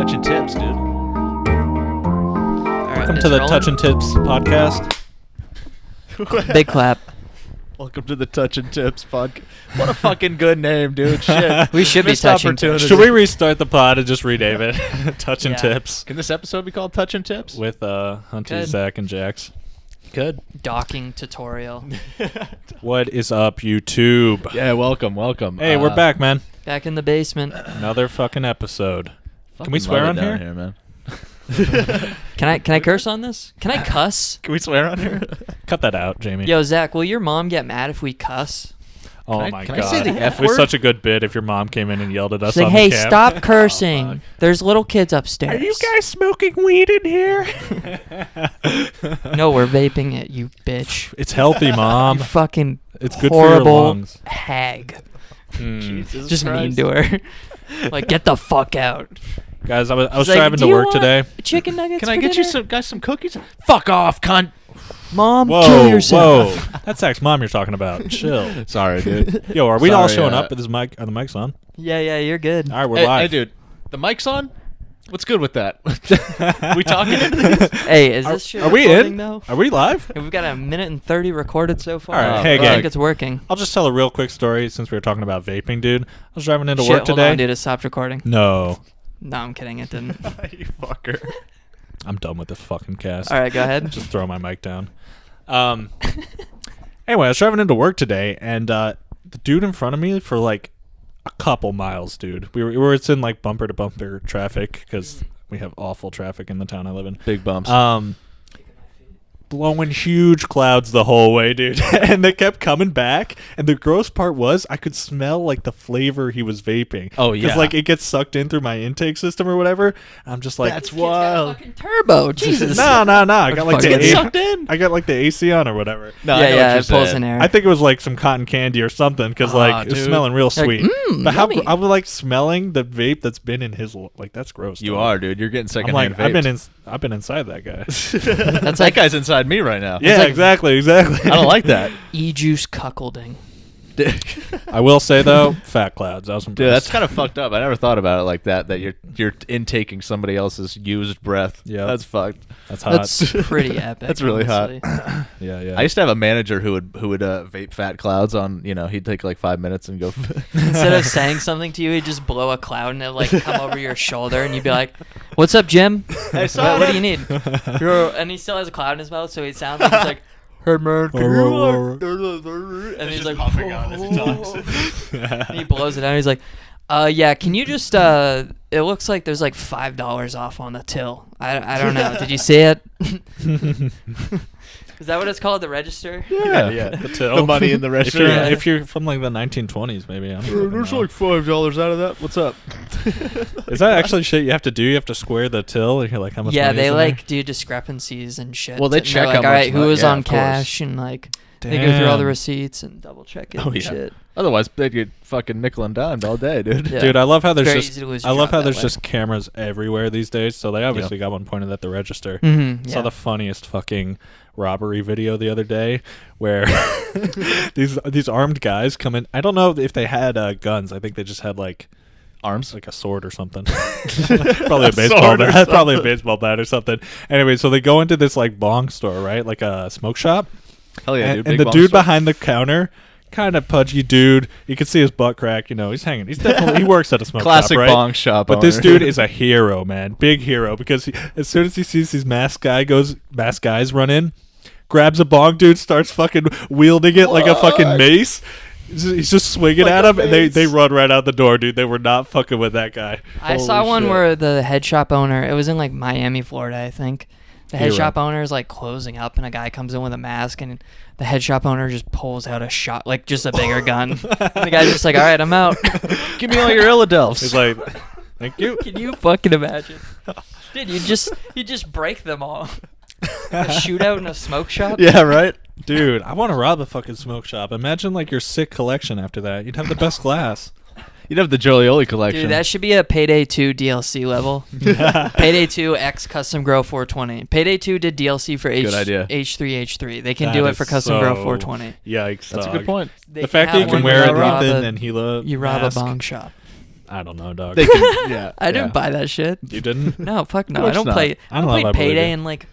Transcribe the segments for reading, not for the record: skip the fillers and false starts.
Touching Tips, dude. Welcome to the Touching Tips podcast. Big clap. Welcome to the Touching Tips podcast. What a fucking good name, dude. Shit. We should be Missed touching opportunity. tips. Should we restart the pod and just rename it? Touching Yeah. Tips Can this episode be called Touching Tips? with Hunty, Good. Zach, and Jax. Good. Docking tutorial. What is up, YouTube? Yeah, welcome. Hey, we're back, man. Back in the basement. Another fucking episode. Can we Fucking swear love on it here? down man? Can I curse on this? Can I cuss? Can we swear on here? Cut that out, Jamie. Yo, Zach, will your mom get mad if we cuss? Oh Can I- my can god. I say the F It was word? such a good bit if your mom came in and yelled at us She's like, on hey, the cam. stop cursing. fuck. There's little kids upstairs. Are you guys smoking weed in here? No, we're vaping it, you bitch. It's healthy, Mom. You fucking It's good for your horrible lungs. hag. Jesus Just Christ. mean to her. Like, get the fuck out. Guys, I was She's like, driving "Do to you work want today. Chicken nuggets Can I for get you dinner?" some cookies? Fuck off, cunt. Mom, kill Whoa, yourself. whoa. That's Zach's mom you're talking about. Chill. Sorry, dude. Yo, are we all Sorry, showing up with this mic? Are the mics on? Yeah, you're good. All right, we're Hey, live. dude. The mic's on? What's good with that? We talking? Hey, is this shit Are we recording, in? though? Are we live? We've got a minute and 30 recorded so far. All right, Oh, hey, I gang. think it's working. I'll just tell a real quick story since we were talking about vaping, dude. I was driving into Shit, work hold today. on, dude. It stopped recording. No, No, I'm kidding. It didn't. You fucker. I'm done with this fucking cast. All right, go ahead. Just throw my mic down. Anyway, I was driving into work today, and the dude in front of me for like a couple miles, dude. We were it's in like bumper to bumper traffic because we have awful traffic in the town I live in. Big bumps. Blowing huge clouds the whole way, dude. And they kept coming back. And the gross part was I could smell like the flavor he was vaping. Oh, yeah. Because like it gets sucked in through my intake system or whatever. And I'm just like, That's wild. Fucking turbo. Jesus. no. I got like fuck the gets sucked in? I got like the AC on or whatever. No, I know what yeah, you're it pulls saying. in air. I think it was like some cotton candy or something because like it was dude. smelling real Like, sweet. But how yummy. I was like smelling the vape that's been in his like that's gross. You dog. are, dude. You're getting I'm secondhand like I've been inside that guy. That's like- that guy's inside me right now. Yeah, like- exactly. I don't like that. E-juice cuckolding. I will say though, fat clouds. I was impressed. Dude, that's kind of fucked up. I never thought about it like that. That you're intaking somebody else's used breath. Yeah. That's fucked. That's hot. That's pretty epic. That's really hot. honestly. yeah. I used to have a manager who would vape fat clouds on. He'd take like 5 minutes and go. Instead of saying something to you, he'd just blow a cloud and it like come over your shoulder and you'd be like, "What's up, Jim? Hey, What do you need?" And he still has a cloud in his mouth, so it sounds like he's like, "Hey man, can you?" And he's like, humming on his tongue. and he blows it out. He's like, yeah, can you just it looks like there's like $5 off on the till. I don't know. Did you see it? Is that what it's called, the register? Yeah. The till. The money in the If register. you're, Yeah. if you're from like the 1920s, maybe. I don't fucking know. $5 out of that. What's up? Is that actually shit you have to do? You have to square the till, and you're like, how much? Yeah, money they is in like do discrepancies and shit. Well, they And they're check like, how all much right, who money- was yeah, on of course. cash, and like there? they go through all the Damn. receipts and double check it Oh, and yeah. shit. Otherwise, they'd get fucking nickel and dimed all day, dude. Yeah. Dude, I love how there's Very just easy to lose I your love job how that there's way. just cameras everywhere these days. So they obviously got one pointed at the register. Mm-hmm, Saw the funniest fucking robbery video the other day where these armed guys come in. I don't know if they had guns. I think they just had like Arms. like a sword or something. Probably a baseball sword or bat. Probably a something. baseball bat or something. Anyway, so they go into this like bong store, right? Like a smoke shop. Hell yeah, and, dude. and Big the bong dude store. behind the counter, kind of pudgy dude. You can see his butt crack. He's hanging. He's definitely he works at a smoke Classic shop, right? bong shop. But this owner. dude is a hero, man. Big hero. Because as soon as he sees these masked guys run in, grabs a bong, dude, starts fucking wielding it like a fucking mace. He's just swinging Like at a him, and mace. they run right out the door, dude. They were not fucking with that guy. I saw Holy one shit. where the head shop owner, it was in like Miami, Florida, I think. The head Hero. shop owner is like closing up, and a guy comes in with a mask, and the head shop owner just pulls out a shot, like just a bigger gun. And the guy's just like, "All right, I'm out." Give me all your Illadelphs. He's like, thank you. Can you fucking imagine? Dude, you just break them all. A shootout in a smoke shop? Yeah, right. Dude, I want to rob a fucking smoke shop. Imagine like your sick collection after that. You'd have the best glass. You'd have the Jolioli collection. Dude, that should be a Payday 2 DLC level. Payday 2 X Custom Grow 420. Payday 2 did DLC for Good idea. H3H3. They can That do it is for Custom Grow so 420. Yikes. That's a dog. good point. They The fact that you have can one wear where an you rob Ethan a- and Gila You rob mask. a bong shop. I don't know, dog. They can, yeah. I didn't buy that shit. You didn't? No, fuck no. Of I don't course play. not. I don't know if I played believe Payday you. in like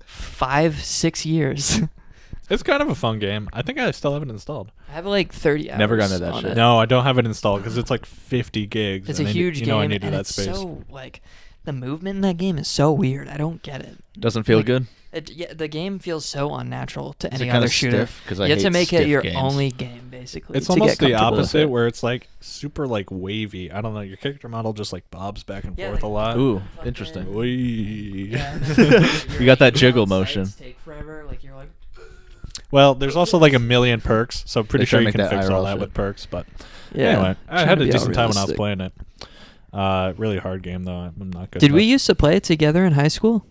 5-6 years. It's kind of a fun game. I think I still have it installed. I have like 30 hours. Never gotten to that on shit. it. No, I don't have it installed because it's like 50 gigs. It's a and huge you game, know I needed and that it's space. so like the movement in that game is so weird. I don't get it. Doesn't feel Like, good. Yeah, the game feels so unnatural to Is any it kinda other shooter. stiff? 'Cause I You have to hate make it stiff your games. only game, basically. It's to almost get the comfortable with opposite, it. where it's like super like wavy. I don't know. Your character model just like bobs back and Yeah, forth a like- lot. Ooh, Fucking- interesting. Whee. Yeah, and then You got that your jiggle sights motion. Take forever. Like you're like. Well, there's also like a million perks, so I'm pretty They try sure to you make can that fix all IRL that shit. with perks. But Yeah. anyway, I Trying had to a be decent time when I was realistic. playing it. Really hard game though. I'm not good. Did at we it. used to play it together in high school?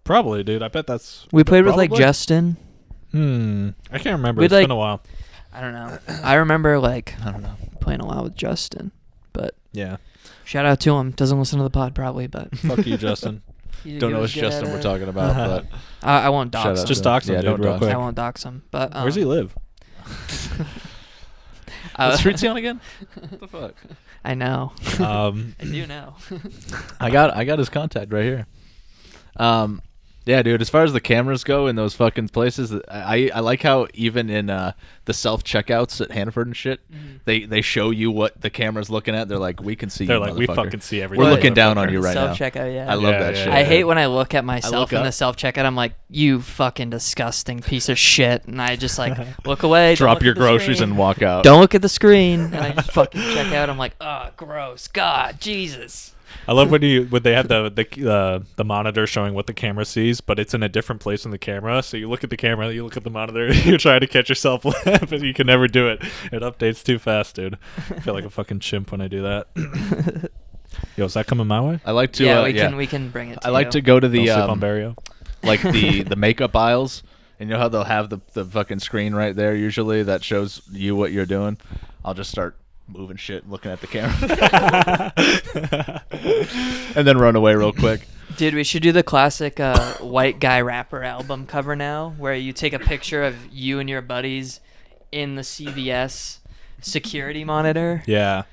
Probably, dude. I bet that's. We played with like probably. Justin. I can't remember. We'd, It's like- been a while. I don't know. I remember like I don't know. playing a lot with Justin, but Yeah. shout out to him. Doesn't listen to the pod probably, but Fuck you, Justin. Don't know which Justin we're talking about, but I won't Shout dox out him. Just dox him, Yeah, dude, don't real dox quick. I won't dox him. But Where's he live? what street's he on again? What the fuck? I know. Um, I do know. I got his contact right here. Yeah, dude. As far as the cameras go in those fucking places, I like how even in the self checkouts at Hanford and shit, they show you what the camera's looking at. They're like, we can see. they're you, like, we motherfucker. fucking see everything. We're looking down on motherfucker." you right now. Self checkout, yeah. I love Yeah, that yeah, shit. I hate when I look at myself look in up. the self checkout. I'm like, you fucking disgusting piece of shit, and I just like look away. don't Drop look your at the groceries screen. and walk out. Don't look at the screen, and I just fucking check out. I'm like, oh, gross. God, Jesus. I love when they have the monitor showing what the camera sees, but it's in a different place in the camera. So you look at the camera, you look at the monitor, you're trying to catch yourself laughing, you can never do it. It updates too fast, dude. I feel like a fucking chimp when I do that. Yo, is that coming my way? I like to. Yeah, yeah, we can bring it. To I like you. to go to Don't the sleep on Barrio. like the makeup aisles, and you know how they'll have the fucking screen right there usually that shows you what you're doing. I'll just start moving shit, looking at the camera, and then run away real quick. Dude, we should do the classic white guy rapper album cover now, where you take a picture of you and your buddies in the CVS security monitor, Yeah,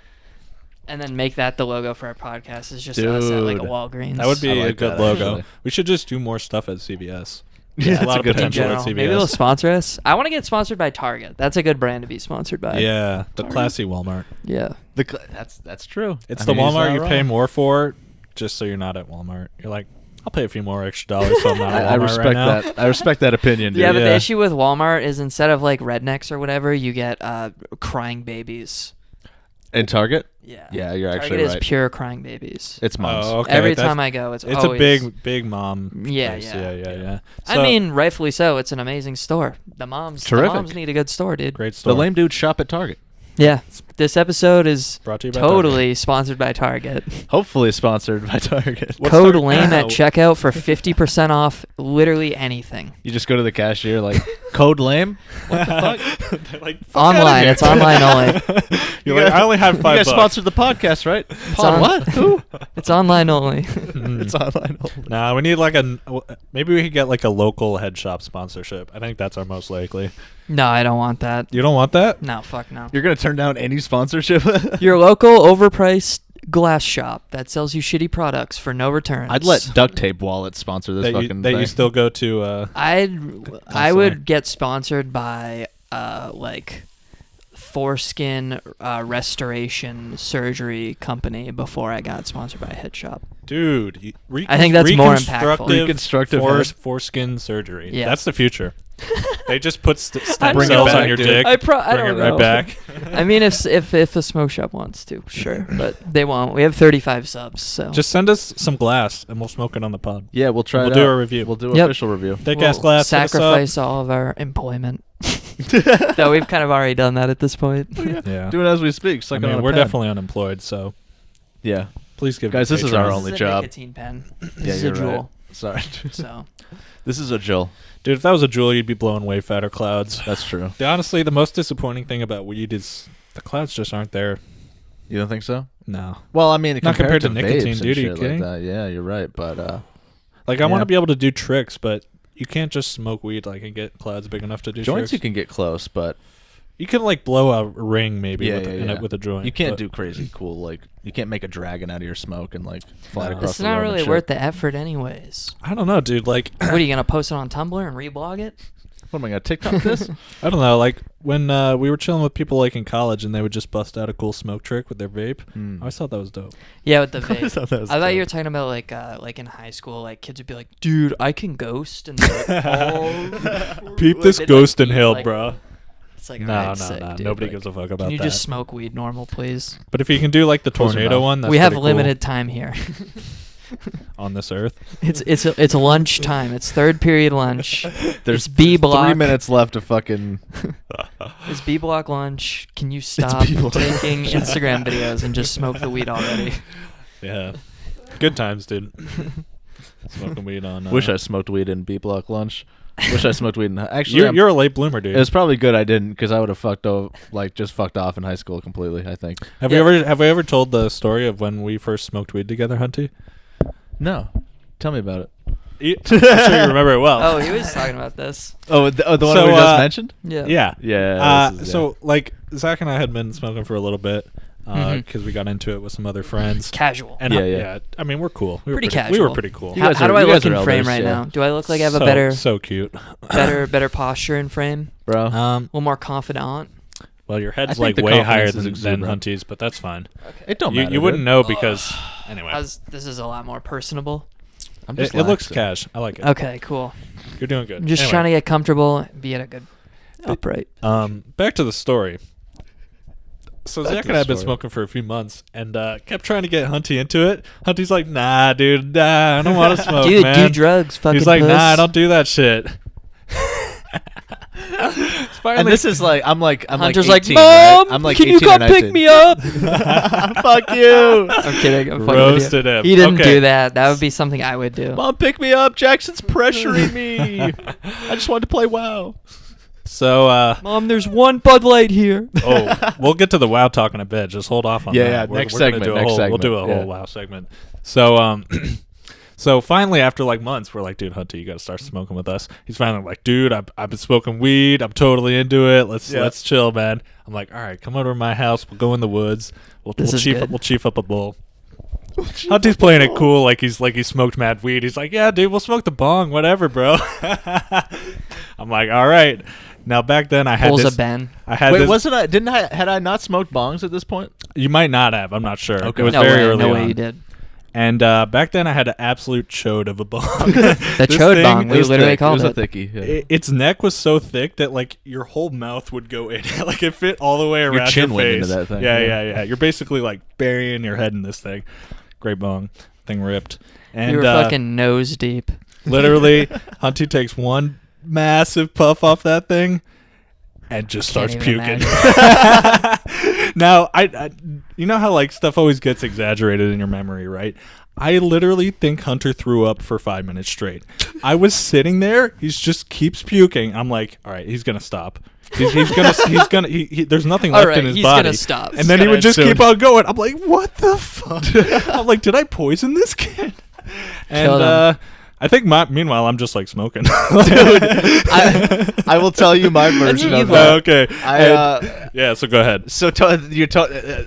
and then make that the logo for our podcast. It's just us at like a Dude. Walgreens. that would be I a like good that, logo. actually. We should just do more stuff at CVS. Yeah, a that's lot a of good in potential general. at CVS. Maybe they'll sponsor us. I want to get sponsored by Target. That's a good brand to be sponsored by. Yeah, the classy Walmart. Yeah. That's true. It's I the mean, he's Walmart not you pay wrong. more for, just so you're not at Walmart. You're like, I'll pay a few more extra dollars so I'm not at Walmart I respect right now. that. I respect that opinion, dude. Yeah, but the Yeah. issue with Walmart is instead of like rednecks or whatever, you get crying babies. In Target? Yeah. Yeah, you're Target actually is right. pure crying babies. It's moms. Oh, okay. Every that's- time I go, it's It's always, a big mom. Yeah, place. yeah. yeah. I So, mean, rightfully so. It's an amazing store. The Terrific. moms need a good store, dude. great The store. lame dudes shop at Target. Yeah. This episode is Brought to you by totally sponsored by Target. Hopefully sponsored by Target. What's Code Target? LAME at checkout for 50% off literally anything. You just go to the cashier like, code lame? What the fuck? They're like, "Fuck Online. outta here." It's online only. You're like, I only have You $5. guys sponsored the podcast, right? on- What? Who? It's online only. It's online only. Nah, we need like maybe we could get like a local head shop sponsorship. I think that's our most likely. No, I don't want that. You don't want that? No, fuck no. You're going to turn down any sponsorship? Your local overpriced glass shop that sells you shitty products for no returns. I'd let Duct Tape Wallet sponsor this That fucking you thing. still go to. I Constantly. would get sponsored by like foreskin restoration surgery company before I got sponsored by a head shop. Dude, I think that's more impactful. Reconstructive head. foreskin surgery. Yeah. That's the future. They just put stem Bring it cells back, on your dude. dick. I bring don't it know. right back. I mean, if a smoke shop wants to, sure, but they won't. We have 35 subs, so Just send us some glass and we'll smoke it on the pod. Yeah, we'll try We'll it do out. a review. We'll do an Yep. official review. Thick we'll ass glass. hit us up. sacrifice all of our employment. Though we've kind of already done that at this point. Yeah. Do it as we speak. I Suck it mean, on a we're pen. definitely unemployed, so Yeah. please give Guys, the this is our patrons. only This is a job. nicotine pen. Yeah, This is a you're right. jewel. Sorry. So This is a Jill. Dude, if that was a jewel, you'd be blowing way fatter clouds. That's true. Honestly, the most disappointing thing about weed is the clouds just aren't there. You don't think so? No. Well, I mean, Not compared to vapes nicotine, and dude, are you shit like kidding? that. Yeah, you're right. But Like, I want Yeah. to be able to do tricks, but you can't just smoke weed like and get clouds big enough to do joints tricks. you can get close, but You can like blow a ring maybe Yeah, with, yeah. with a joint. You can't but- do crazy cool, like, you can't make a dragon out of your smoke and, like, fly it No. across It's the not room and really shit. worth the effort anyways. I don't know, dude. Like, What are you going to post it on Tumblr and reblog it? What am I going to TikTok this? I don't know. Like when we were chilling with people like in college, and they would just bust out a cool smoke trick with their vape. I always thought that was dope. Yeah, with the I vape. thought that was I thought you were dope. talking about like in high school, like kids would be like, "Dude, I can ghost," and they're like, "Oh, Peep like, this they'd, like, ghost eat, inhale, like- bro. It's like, No, alright, no, sick, no. dude, Nobody like, gives a fuck about Can you that. just smoke weed normal, please? But if you can do like the Close your tornado mouth. one, that's We have pretty cool limited time here. on this earth. It's lunch time. It's third period lunch. There's It's B block. 3 minutes left to fucking... It's B block lunch. Can you stop B block. taking Instagram videos and just smoke the weed already? Yeah, good times, dude. Smoking weed on. Wish I smoked weed in B block lunch. Wish I smoked weed in... Actually, You're a late bloomer, dude. it was probably good I didn't, because I would have fucked off in high school completely, I think. Have Yeah. we ever told the story of when we first smoked weed together, Hunty? No. Tell me about it. I'm sure you remember it well. Oh, he was talking about this. Oh, the one So, we just mentioned? Yeah. Yeah. Yeah. this is- So like Zach and I had been smoking for a little bit Mhm. because we got into it with some other friends. Casual. And Yeah. I mean, we're cool. We were Pretty We casual. were pretty cool. You How, guys how are- do I you look guys are in frame elders, right yeah. now? Do I look like I have a So cute. better posture in frame? Bro. A little more confident? Well, your I head's think like the way higher confidence is than exuberant. Hunty's, but that's fine. It don't You, matter. you wouldn't dude. know because anyway, This is a lot more personable. I'm it just looks laxing. cash. I like it. Okay, cool. You're doing good. I'm just Anyway, trying to get comfortable, be at a good upright. Back to the story. So Back Zach to and the I have been story. smoking for a few months, and kept trying to get Hunty into it. Hunty's like, "Nah, dude, nah, I don't want to smoke, Dude, man." do drugs, fucking He's like, puss. "Nah, I don't do that shit." And this is like I'm Hunter's like like, 18, Mom, right? I'm like can you 18 or come pick 19. me up? Fuck you. I'm kidding. I'm fucking with Roasted you. him. He didn't Okay. do that. That would be something I would do. Mom, pick me up. Jackson's pressuring me. I just wanted to play WoW. So, Mom, there's one Bud Light here. we'll get to the WoW talk in a bit. Just hold off on Yeah, that. yeah, We're next gonna segment, do a next whole, segment, We'll do a whole yeah. WoW segment. So, so finally, after like months, we're like, "Dude, Hunter, you gotta start smoking with us." He's finally like, "Dude, I've been smoking weed. I'm totally into it. Let's chill, man." I'm like, "All right, come over to my house. We'll go in the woods. We'll This is good. We'll chief up a bowl." Hunty's playing it cool, like he's smoked mad weed. He's like, "Yeah, dude, we'll smoke the bong, whatever, bro." I'm like, "All right." Now back then, I had Pulls this. a Ben. I had Wait, this. had I not smoked bongs at this point? You might not have. I'm not sure. Okay. It was No very way, early no on. way you did. And back then, I had an absolute chode of a bong. The This chode thing bong. We is literally thick. called it. it. was a thickie. Yeah. Its neck was so thick that like your whole mouth would go in it. Like it fit all the way around your chin went face. into that thing. Yeah, Yeah. yeah. You're basically like burying your head in this thing. Great bong. Thing ripped. And You were fucking nose deep. literally, Hunty takes one massive puff off that thing and just Can't starts even puking. Now, I you know how like stuff always gets exaggerated in your memory, right? I literally think Hunter threw up for 5 minutes straight. I was sitting there, he just keeps puking. I'm like, all right, he's gonna stop. There's nothing All left right, in his he's body. gonna stop. And then he gonna would just end keep on going. I'm like, what the fuck? I'm like, did I poison this kid? Kill And him. I think meanwhile I'm just like smoking. I will tell you my version of evil. that. Okay. Yeah, so go ahead. So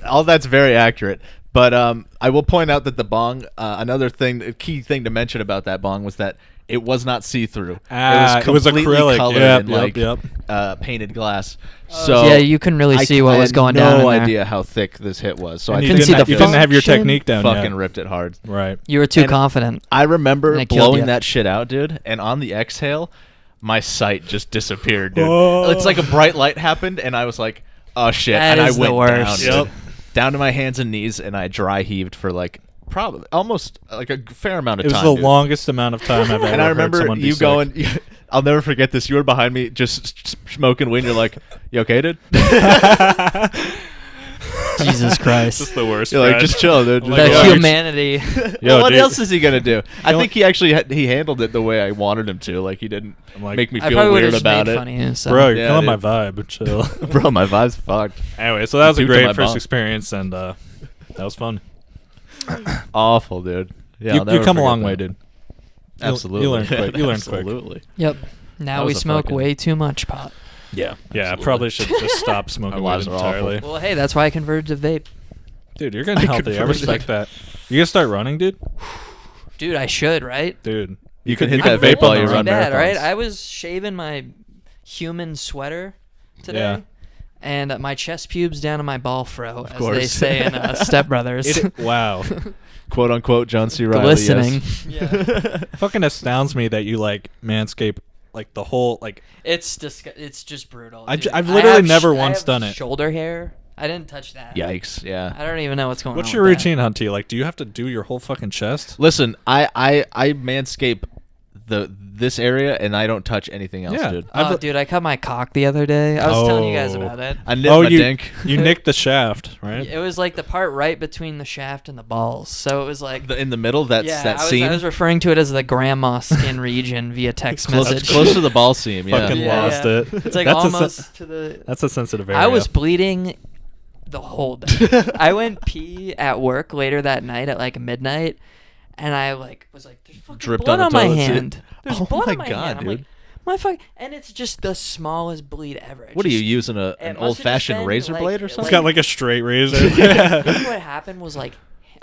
all that's very accurate. But I will point out that the bong, another thing, a key thing to mention about that bong was that it was not see-through. It was completely acrylic. colored Yep, in yep, like painted glass. So Yeah, you couldn't really see what I was had going down in no there. idea how thick this hit was. So And I you couldn't didn't, see the you didn't have your function. technique down fucking yet. ripped it hard. Right. You were too And- confident. I remember And it killed blowing ya. that shit out, dude, and on the exhale, my sight just disappeared, dude. Oh. It's like a bright light happened, and I was like, "Oh shit!" That and is I the went down, worst. dude. Yep. Down to my hands and knees, and I dry heaved for like probably almost like a fair amount of It was time. the dude. longest amount of time I've ever And I heard remember someone be you sick. going. I'll never forget this. You were behind me, just smoking weed. And you're like, "You okay, dude?" Jesus Christ. Just the worst. You're like, friend. "Just chill, dude." I'm Just like, The "Yo, chill." you're- humanity. Yo, Well, what dude. else is he gonna do? I Kill- think he actually he handled it the way I wanted him to. Like he didn't I'm like, make me I feel probably would have weird just about made it. fun of you. So. Bro, you're Yeah, killing my dude. vibe. Chill. Bro, my vibe's fucked. Anyway, so that was a Due to my great first bong. experience, and that was fun. Awful, dude. Yeah, I'll you never come a forget long that. way, dude. Absolutely. You learn quick. You learn quick. Absolutely. Yep. That Now we was a smoke fucking- way too much pot. Yeah. Yeah, I absolutely. probably should just stop smoking Our weed lives are awful. entirely. Well, hey, that's why I converted to vape. Dude, you're getting healthy. I respect that. You gonna start running, dude? Dude, I should, right? Dude. You can hit I'm that vape while feeling you too run bad, marathons. right? I was shaving my human sweater today. Yeah. And my chest pubes down to my ball fro, as they course. say in Step Brothers. Wow. Quote unquote John C. Reilly. Glistening. Yes. Yeah. Fucking astounds me that you like manscape like the whole like. It's just brutal. I've dude. literally I have never I once have done it. Shoulder hair. I didn't touch that. Yikes. Yeah. I don't even know what's going on. What's your with that. routine, Hunty? Like, do you have to do your whole fucking chest? Listen, I manscape this area and I don't touch anything else, Yeah. dude. Oh, dude, I cut my cock the other day. I was telling you guys Oh. about it. I nipped my you dink. you nicked the shaft, right? It was like the part right between the shaft and the balls. So it was like In the middle, that seam. I was referring to it as the grandma skin region via text message. Close to the ball seam. Yeah. Fucking lost it. It's like That's almost to the. That's a sensitive area. I was bleeding the whole day. I went pee at work later that night at like midnight, and I was like, "There's fucking Dripped blood on on the my toilet seat. hand. There's Oh blood my on my God, hand." I'm dude. like, "My fuck!" And it's just the smallest bleed ever. It What are you just- using? it An must have old just fashioned been, razor like- blade or It's something? got like a straight razor. I think what happened was like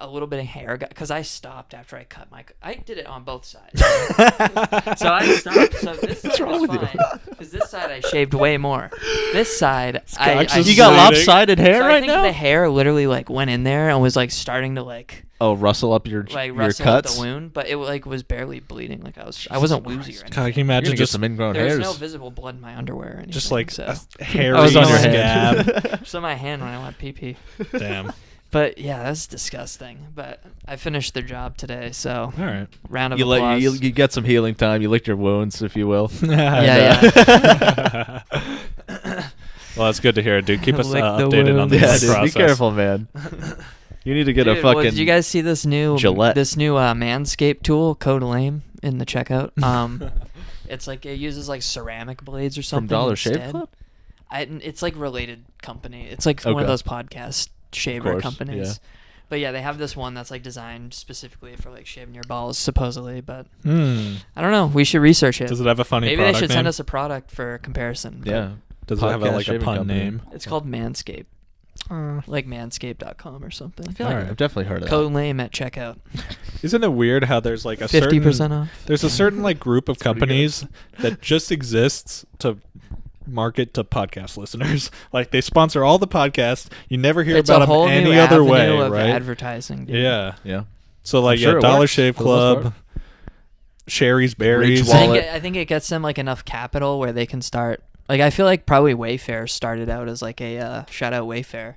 a little bit of hair got because I stopped after I cut my. I did it on both sides. So I stopped. So this side wrong was with you? fine because this side I shaved way more. This side I just You got bleeding. lopsided hair so I right think now? the hair literally like went in there and was like starting to like Rustle up your rustle up cuts. the wound, but it like was barely bleeding. Like I wasn't woozy or God, can you anything. You're imagine gonna get just some ingrown There was hairs. no visible blood in my underwear or anything. just like so. a hairy I was on your scab? Just on my hand when I went pee pee. Damn. But yeah, that's disgusting. But I finished their job today, so All right. round of You, applause. you get some healing time. You licked your wounds, if you will. Yeah. Well, that's good to hear, dude. Keep us Lick the updated on wounds. this Yeah, dude, process. be careful, man. You need to get Dude, a fucking. did you guys see this new Gillette. Manscaped tool, Code Lame, in the checkout? It's like it uses like ceramic blades or from something. Dollar Shave instead. Club? It's like related company. It's like one Okay. of those podcast shaver course, companies. yeah. But yeah, they have this one that's like designed specifically for like shaving your balls, supposedly. But Hmm. I don't know. We should research it. Does it have a funny Maybe they product should name? send us a product for comparison. but Yeah. Does it have Podcast like a shaving pun company. name? It's called Manscaped. Like manscaped.com or something. I feel like Alright. I've definitely heard of Code Lame at checkout. Isn't it weird how there's like a 50% certain off. there's a certain like group of pretty good. companies that just exists to market to podcast listeners. Like they sponsor all the podcasts. You never hear It's about a whole them any new other avenue way, of right? advertising. Dude. Yeah. that. Yeah. So like sure it Dollar works Shave for the most Club, part. Sherry's Berries. Reach I think, Wallet. I think it gets them like enough capital where they can start. Like I feel like probably Wayfair started out as like a shout out Wayfair.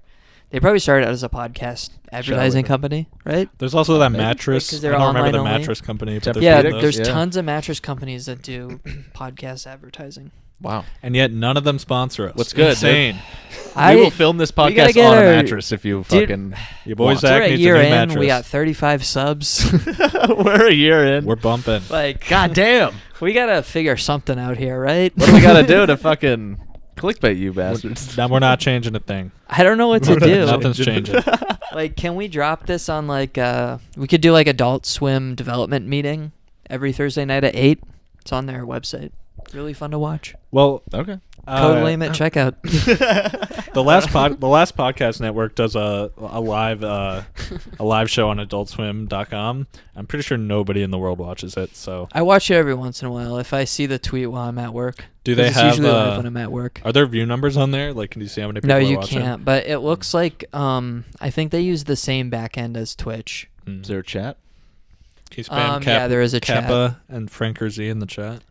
They probably started out as a podcast advertising Wayfair. company, right? There's also that Maybe. mattress. Because I they're don't remember the online only. mattress company, but Tempur-Pedic? Yeah, there's Those, there's yeah. tons of mattress companies that do podcast advertising. Wow. and yet none of them sponsor us. What's good, Insane. I We will film this we gotta podcast get on a our- mattress if you Dude, fucking. Your boy want. Zach we're a needs year a new in. mattress. We got 35 subs. We're a year in. We're bumping. Like, God damn. we gotta figure something out here, right? What do we gotta do to fucking clickbait you bastards? Now we're not changing a thing. I don't know what to do. Nothing's changing. Like, can we drop this on like we could do like Adult Swim development meeting every Thursday night at 8. It's on their website. Really fun to watch. Well, Okay. Code Lame at checkout. the last podcast network does a live show on AdultSwim.com. I'm pretty sure nobody in the world watches it. So I watch it every once in a while if I see the tweet while I'm at work. do 'Cause they it's have? usually live when I'm at work. Are there view numbers on there? Like, can you see how many people No, are you watching? can't. But it looks like I think they use the same back end as Twitch. Hmm. Is there a chat? Can you spam yeah, there is a chat. Kappa and Franker Z in the chat?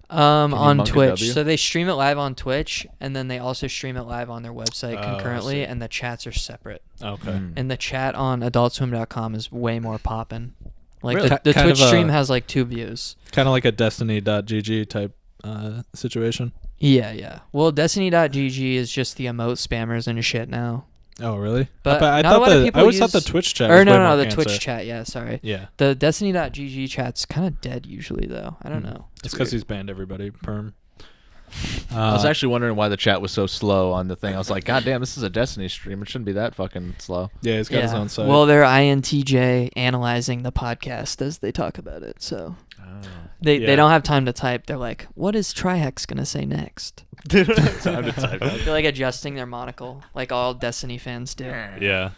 you On monk a Twitch. W? So they stream it live on Twitch, and then they also stream it live on their website Oh, I concurrently, see. and the chats are separate. Okay. Mm. And the chat on AdultSwim.com is way more poppin'. Like Really? the Kind Twitch of a- stream has like 2 views. Kind of like a Destiny.gg type situation. Yeah. Well, Destiny.gg is just the emote spammers and shit now. Oh, really? But I not a thought lot of I people always thought the use- Twitch chat Or was way no, more the cancer. Twitch chat. Yeah, sorry. Yeah. The Destiny.gg chat's kind of dead usually, though. I don't know. It's because he's banned everybody. Perm. I was actually wondering why the chat was so slow on the thing. I was like, God damn, this is a Destiny stream. It shouldn't be that fucking slow. Yeah, he's got his own site. Well, they're INTJ analyzing the podcast as they talk about it. So They Yeah. don't have time to type. They're like, what is Trihex gonna say next? They don't have time to type it. They're like adjusting their monocle, like all Destiny fans do. Yeah.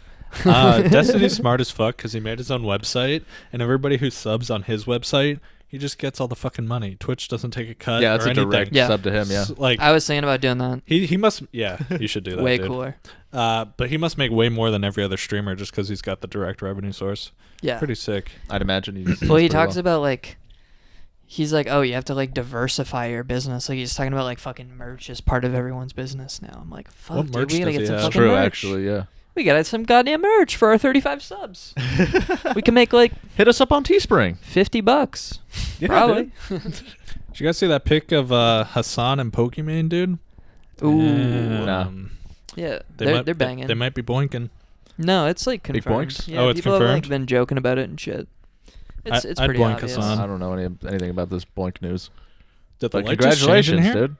Destiny's smart as fuck because he made his own website, and everybody who subs on his website, he just gets all the fucking money. Twitch doesn't take a cut. Yeah, that's or a anything. direct Yeah. sub to him. Yeah. Like I was thinking about doing that. he must. Yeah, you should do that. Way dude. cooler. But he must make way more than every other streamer just because he's got the direct revenue source. Yeah. Pretty sick. I'd imagine he's. Well, he pretty talks about like, he's like, oh, you have to like diversify your business. Like he's talking about like fucking merch is part of everyone's business now. I'm like, fuck, What dude, merch we gotta does get he some have? fucking True, merch. actually, yeah. We got some goddamn merch for our 35 subs. We can make like Hit us up on Teespring. $50. Yeah, Probably. Did you guys see that pic of Hassan and Pokimane, dude? Ooh. Nah. Yeah, might- they're banging. They might be boinking. No, it's like Big confirmed. boinks? Yeah, Oh, it's people have like confirmed? been joking about it and shit. It's I'd pretty boink obvious. Hassan. I don't know anything about this Boink news. Did the But light just change in congratulations, here? dude.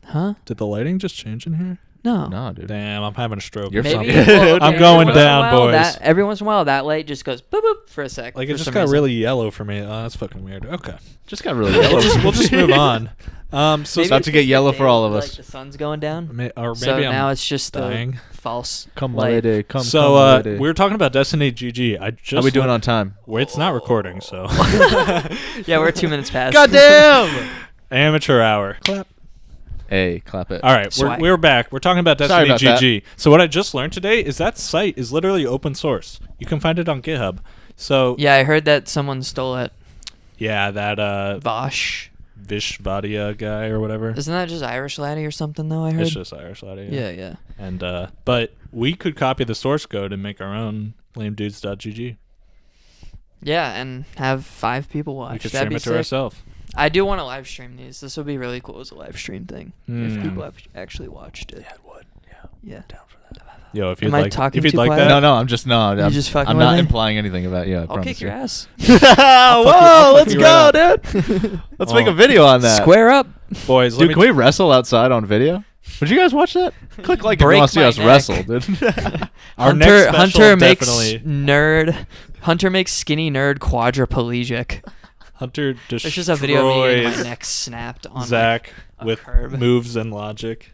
Huh? Did the lighting just change in here? No. No, dude. Damn, I'm having a stroke. You're or fucking- Maybe. something. Well, I'm okay, going every once in a down, while, boys. Every once in a while, that light just goes boop boop for a sec. Like for it just some got reason. really yellow for me. Oh, that's fucking weird. Okay. Just got really yellow. We'll just move on. So Maybe about it's to get just the yellow day for all of like us. the sun's going down. or maybe So I'm now it's just dying. the false Come, my light. lady. Come, So come, my lady. we were talking about Destiny GG. I just How we doing on time? Well, it's not recording, so Yeah, we're 2 minutes past. Goddamn! amateur hour. Clap. Hey, clap it. All right, Swag. we're back. We're talking about Sorry Destiny about GG. So what I just learned today is that site is literally open source. You can find it on GitHub. So Yeah, I heard that someone stole it. yeah, that Vosh. Vishvadia guy or whatever. Isn't that just Irish laddie or something though? I heard. It's just Irish laddie. Yeah. And but we could copy the source code and make our own lamedudes.gg. Yeah, and have 5 people watch. We could That'd stream be it to sick. ourselves. I do want to live stream these. This would be really cool as a live stream thing if Mm. people have actually watched it. Yeah, it would. Yeah. Yeah. Down for that. Yo, if you'd Am I like, talking if you'd too like quiet? that, No, I'm just I'm just fucking I'm with not me? implying anything about you. I I'll promise kick your you. ass. I'll Whoa, let's fuck you go, right dude. Let's Oh. make a video on that. Square up. boys. Dude, can we wrestle outside on video? Would you guys watch that? Click like if you Break want to see my us neck. wrestle, dude. Our next special Hunter makes definitely- nerd. Hunter makes skinny nerd quadriplegic. Hunter There's just a video of me getting my destroys neck snapped on Zach a with curb. moves and logic.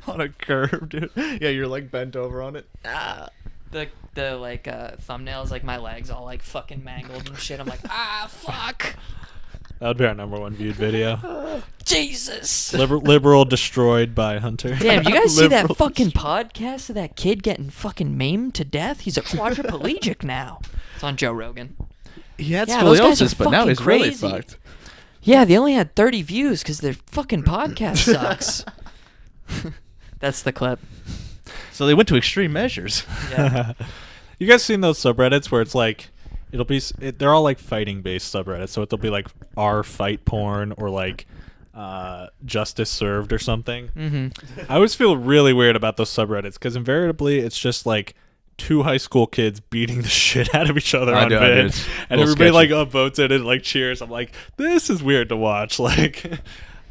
On a curve, dude. Yeah, you're like bent over on it. Ah. the thumbnails, like my legs all like fucking mangled and shit. I'm like, fuck. That would be our #1 viewed video. Jesus. Liberal destroyed by Hunter. Damn, you guys see that Liberal fucking podcast of that kid getting fucking maimed to death? He's a quadriplegic now. It's on Joe Rogan. He had Yeah, those guys are scoliosis, but now fucking he's really crazy. fucked. Yeah, they only had 30 views because their fucking podcast sucks. That's the clip. So they went to extreme measures. Yeah. You guys seen those subreddits where it's like, they're all like fighting based subreddits. So it'll be like r fight porn or like justice served or something. Mm-hmm. I always feel really weird about those subreddits because invariably it's just like 2 high school kids beating the shit out of each other I on do, vid, it's a and little everybody like sketchy. upvotes it and like cheers. I'm like, this is weird to watch. Like,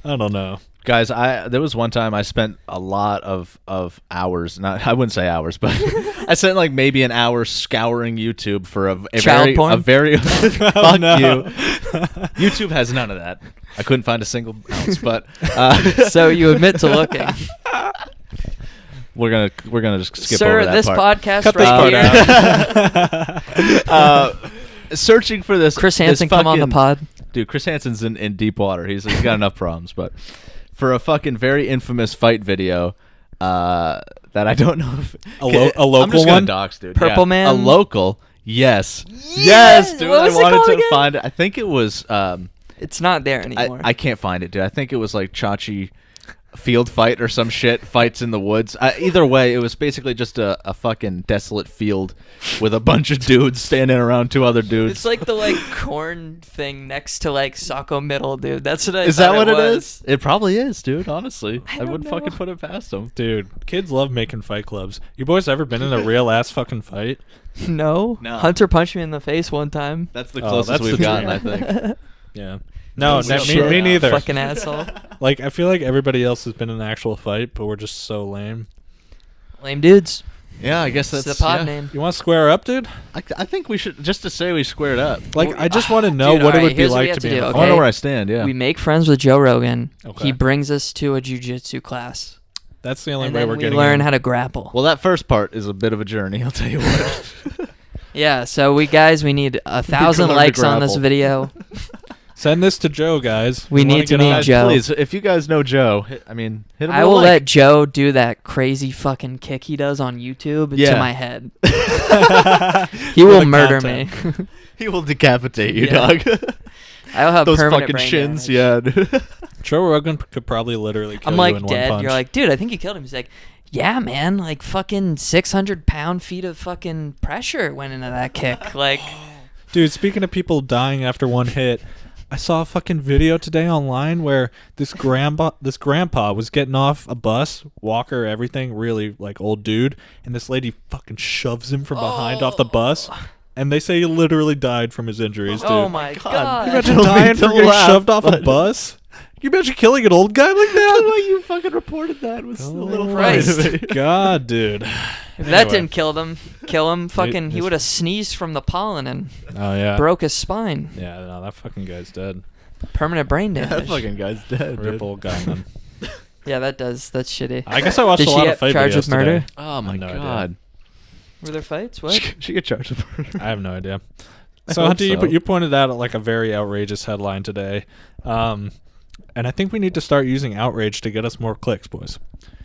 I don't know. Guys, there was one time I spent a lot of hours, I wouldn't say hours, but I spent like maybe an hour scouring YouTube for a Child porn? fuck Oh, no. you. YouTube has none of that. I couldn't find a single ounce, but So you admit to looking. we're gonna just skip Sir, over that this part. podcast Cut right this part here. Searching for this. Chris this Hansen, come on the fucking- pod. Dude, Chris Hansen's in deep water. He's got enough problems, but for a fucking very infamous fight video that I don't know if A local I'm just gonna one? dox, dude. Purple Yeah, Man? a local. Yes, Yes! dude. What I was it wanted called to again? find it. I think it was. It's not there anymore. I can't find it, dude. I think it was like Chachi field fight or some shit. Fights in the woods. Either way, it was basically just a fucking desolate field with a bunch of dudes standing around 2 other dudes. It's like the corn thing next to Saco Middle, dude. That's what I Is thought that what it was. is? It probably is, dude. Honestly, I don't wouldn't know. fucking put it past them. Dude, kids love making fight clubs. You boys ever been in a real ass fucking fight? No. No. Hunter punched me in the face one time. That's the Oh, closest that's we've the gotten, dream. I think. Yeah. No, That's me, shit. me neither. Fucking asshole. Like, I feel like everybody else has been in an actual fight, but we're just so lame. Lame dudes. Yeah, I guess It's that's the pod yeah. name. You want to square up, dude? I think we should just to say we squared up. Like, I just want to know Dude, what it alright, would be here's what we like have to to be in do, a I okay? want to know where I stand. Yeah. We make friends with Joe Rogan. Okay. He brings us to a jiu-jitsu class. That's the only And way then we're we getting learn in. how to grapple. Well, that first part is a bit of a journey. I'll tell you what. Yeah, so we need 1,000 learn to likes on this grapple. video. Send this to Joe, guys. We need wanna to get meet on- Guys, Joe. please, if you guys know Joe, hit him. I will let Joe do that crazy fucking kick he does on YouTube Yeah. to my head. He will murder me. He will decapitate you, Yeah. dog. I'll have Those permanent fucking brain shins, damage. yeah. Dude. Joe Rogan could probably literally kill I'm you like in dead. one punch. You're like, dude, I think you killed him. He's like, yeah, man, like fucking 600 pound-feet of fucking pressure went into that kick. Like, Dude, speaking of people dying after one hit, I saw a fucking video today online where this grandpa was getting off a bus, walker, everything, really like old dude, and this lady fucking shoves him from behind off the bus, and they say he literally died from his injuries, dude. oh my God. god. Can you imagine Don't dying mean for to getting laugh, shoved off a but- bus? Can you imagine killing an old guy like The that? way you fucking reported that was a little funny Christ. to me. God, dude. If that Anyway. didn't kill him, fucking, he this- would have sneezed from the pollen and Oh yeah. broke his spine. Yeah, no, that fucking guy's dead. Permanent brain That damage. fucking guy's dead, Rip dude. old guy, man. Yeah, that's shitty. I guess I watched Did a she lot get of fight charged videos with murder? today. Oh my no idea. god. Were there fights? What? She get charged with murder. I have no idea. I So hope Hunter, so. you pointed out like a very outrageous headline today, and I think we need to start using outrage to get us more clicks, boys.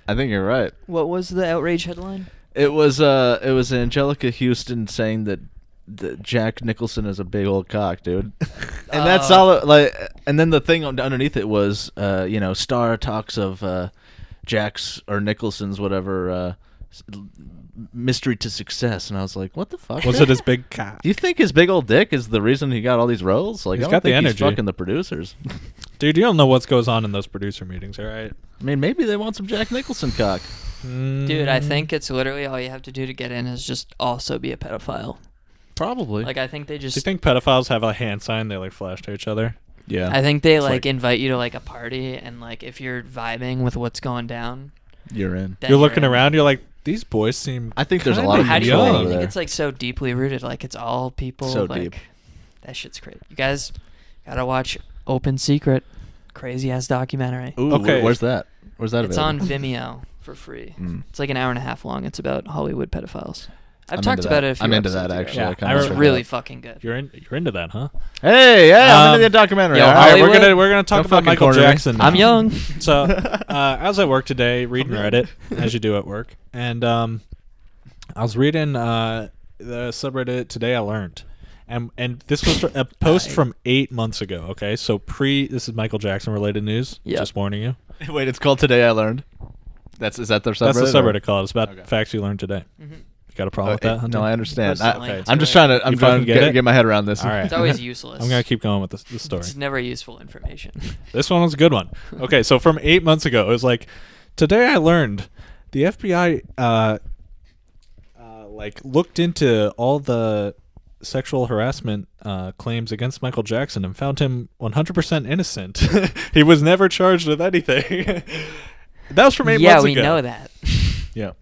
I think you're right. What was the outrage headline? It was Angelica Houston saying that Jack Nicholson is a big old cock, dude. And that's all. Like, and then the thing underneath it was, Star talks of Jack's or Nicholson's whatever mystery to success, and I was like, what the fuck? Was it his big cock? Do you think his big old dick is the reason he got all these roles? Like, He's I don't got the think energy. he's fucking the producers. Dude, you don't know what goes on in those producer meetings, all right? I mean, maybe they want some Jack Nicholson cock. Dude, I think it's literally all you have to do to get in is just also be a pedophile. Probably. Like, I think they Do you just... think pedophiles have a hand sign they like flash to each other? yeah. I think they, It's like, like- invite you to, like, a party, and, like, if you're vibing with what's going down... You're in. then You're looking in. around, you're like, these boys seem. I think there's a kinda lot of How do you control think? over You think there. it's, like, so deeply rooted? Like, it's all people... So like, deep. That shit's crazy. You guys gotta watch Open Secret. Crazy-ass documentary. Ooh, Okay. where's that? Where's that It's on available? Vimeo for free. Mm. It's like an hour and a half long. It's about Hollywood pedophiles. I've I'm talked into about that. it a few I'm into that, episodes ago. actually. Yeah, I kinda I It's remember really that. fucking good. You're into that, huh? Hey, yeah, I'm Um, into the documentary. yo, all All right? right, Hollywood? we're gonna talk Don't about fucking Michael corner me. Jackson. I'm now. young. So, as I work today, reading Reddit, as you do at work, and I was reading the subreddit Today I Learned, and this was a post from 8 months ago. Okay, so this is Michael Jackson related news. Yep. Just warning you. Wait, it's called Today I Learned. Is that their subreddit? That's the or- subreddit call. It's about Okay. facts you learned today. Mhm. You got a problem with that, Hunter? No, I understand. Personally, Okay. it's I'm just really- trying to. I'm You trying fucking to get it? get my head around this. All right. It's always useless. I'm gonna keep going with the story. It's never useful information. This one was a good one. Okay, so from 8 months ago, it was like, today I learned the FBI looked into all the sexual harassment claims against Michael Jackson and found him 100% innocent. He was never charged with anything. That was from 8 Yeah, months we ago. know that. Yeah.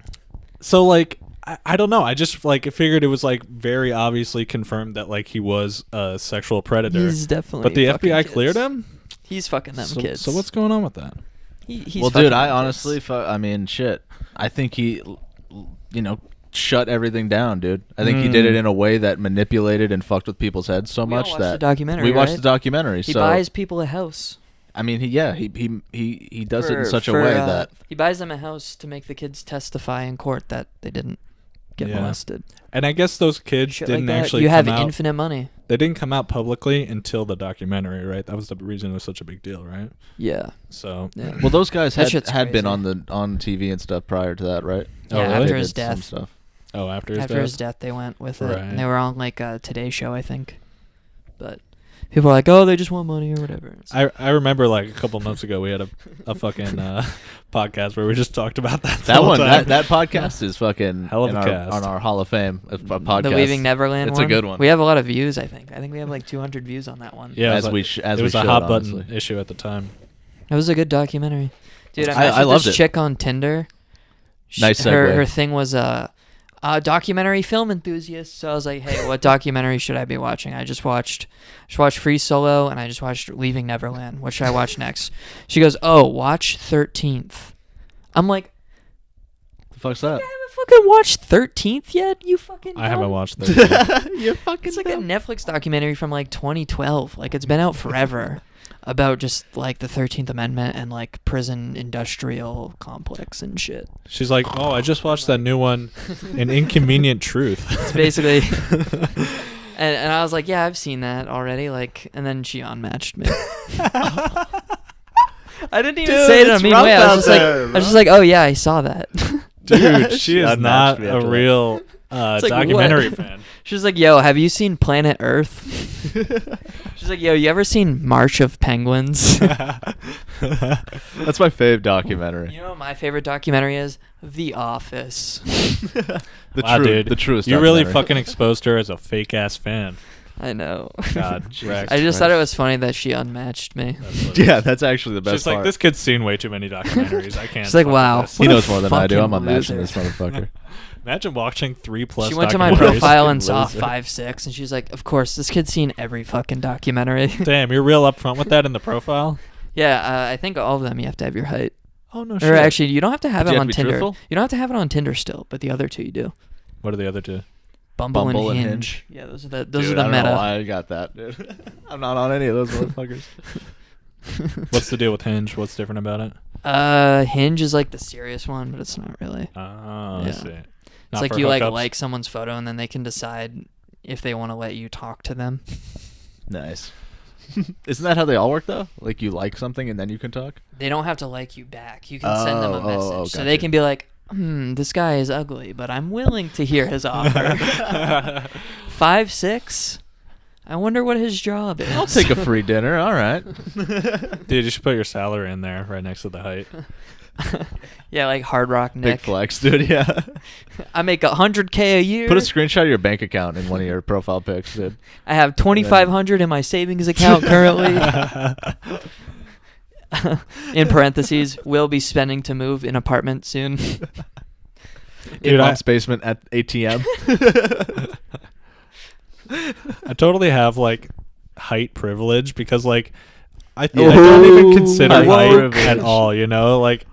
So like, I don't know. I just like figured it was like very obviously confirmed that like he was a sexual predator. He's definitely. But the fucking FBI kids. cleared him. He's fucking them kids. So what's going on with that? He's Well, fucking dude, I them honestly, kids. I mean, shit. I think he, shut everything down, dude. I think he did it in a way that manipulated and fucked with people's heads so We all much watched that the documentary, we watched right? the documentary. He so buys people a house. I mean, he does it in for- such a for, way that he buys them a house to make the kids testify in court that they didn't get Yeah. molested. And I guess those kids Shit didn't like that. actually You have come out. infinite money. They didn't come out publicly until the documentary, right? That was the reason it was such a big deal, right? Yeah. So Yeah. well, those guys That had shit's been crazy. on TV and stuff prior to that, right? Oh, Yeah, really? after They his did some death. stuff. after his After death. his death, they went with it. Right. And they were on like a Today Show, I think. But people are like, oh, they just want money or whatever. It's I remember like a couple months ago we had a fucking podcast where we just talked about that. the That whole one, time. that podcast is fucking Hell of in a our, cast. on our Hall of Fame of podcast. the Leaving Neverland It's one. a good one. We have a lot of views, I think. I think we have like 200 views on that one. Yeah, as it we was, sh- as it we was a should, hot button honestly. issue at the time. It was a good documentary. Dude, I I met loved this it. chick on Tinder. Nice Her segue. her thing was documentary film enthusiast. So I was like, hey, what documentary should I be watching? I just watched Free Solo, and I just watched Leaving Neverland. What should I watch next? She goes, oh, watch 13th. I'm like, The fuck's that? I haven't fucking watched 13th yet. You fucking. I haven't dumb? watched that. You fucking. It's like a Netflix documentary from like 2012. Like it's been out forever. About just like the 13th Amendment and like prison industrial complex and shit. She's like, oh, I just watched that new one, An Inconvenient Truth. It's basically, and I was like, yeah, I've seen that already. Like, and then she unmatched me. I didn't even Dude, say it in a it's mean rough way. out there, I was just like, oh yeah, I saw that. Dude, she is unmatched not me a after that. real It's like, documentary what? fan. She was like, yo, have you seen Planet Earth? She's like, yo, you ever seen March of Penguins? That's my fave documentary. You know what my favorite documentary is? The Office. Wow, dude, the truest. You really documentary. fucking exposed her as a fake ass fan. I know. God, Rex. I just thought it was funny that she unmatched me. Yeah, that's actually the best She's like, part. this kid's seen way too many documentaries. I can't. She's like, fuck with wow. this." He What a knows more than I do. I'm fucking unmatching loser. this motherfucker. Imagine watching 3+ She went to my documentaries. profile and Fucking saw loser. 5'6", and she's like, of course, this kid's seen every fucking documentary. Damn, you're real upfront with that in the profile? Yeah, I think all of them you have to have your height. Oh, no Or actually, you don't have to have Do it you have on to be Tinder. truthful? You don't have to have it on Tinder still, but the other two you do. What are the other two? Bumble Bumble and and Hinge. Yeah, those are the Dude, meta. I don't know why I got that, dude. I'm not on any of those motherfuckers. What's the deal with Hinge? What's different about it? Hinge is like the serious one, but it's not really. Oh, I Yeah. see. It's Not like for you hookups? like someone's photo, and then they can decide if they want to let you talk to them. Nice. Isn't that how they all work though? Like you like something and then you can talk? They don't have to like you back. You can send them a message, so gotcha. they can be like, this guy is ugly, but I'm willing to hear his offer. 5'6". I wonder what his job is. I'll take a free dinner. All right. Dude, you should put your salary in there right next to the height. Yeah, like Hard Rock Big Nick. flex, dude. Yeah. I make $100K a year. Put a screenshot of your bank account in one of your profile pics, dude. I have $2,500 in my savings account currently. In parentheses, will be spending to move in apartment soon. In Dude, mom's basement at ATM. I totally have like height privilege because like I don't even consider Height height privilege. at all, you know? Like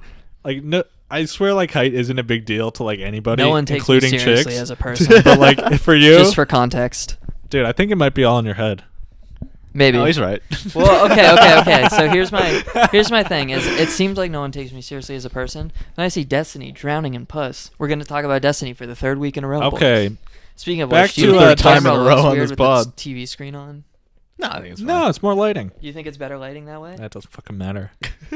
no, I swear like height isn't a big deal to like anybody, No one takes me including seriously chicks. as a person. But like for you, Just for context. dude, I think it might be all in your head. Maybe. Oh, he's right. Well, okay. So here's my thing. Is it seems like no one takes me seriously as a person. When I see Destiny drowning in puss, we're gonna talk about Destiny for the third week in a row. boys. Okay. Speaking of Back which, do you to, think uh, the time in camera a looks row on weird this with pod. the TV screen on? No, I think it's fine. No, it's more lighting. You think it's better lighting that way? That doesn't fucking matter.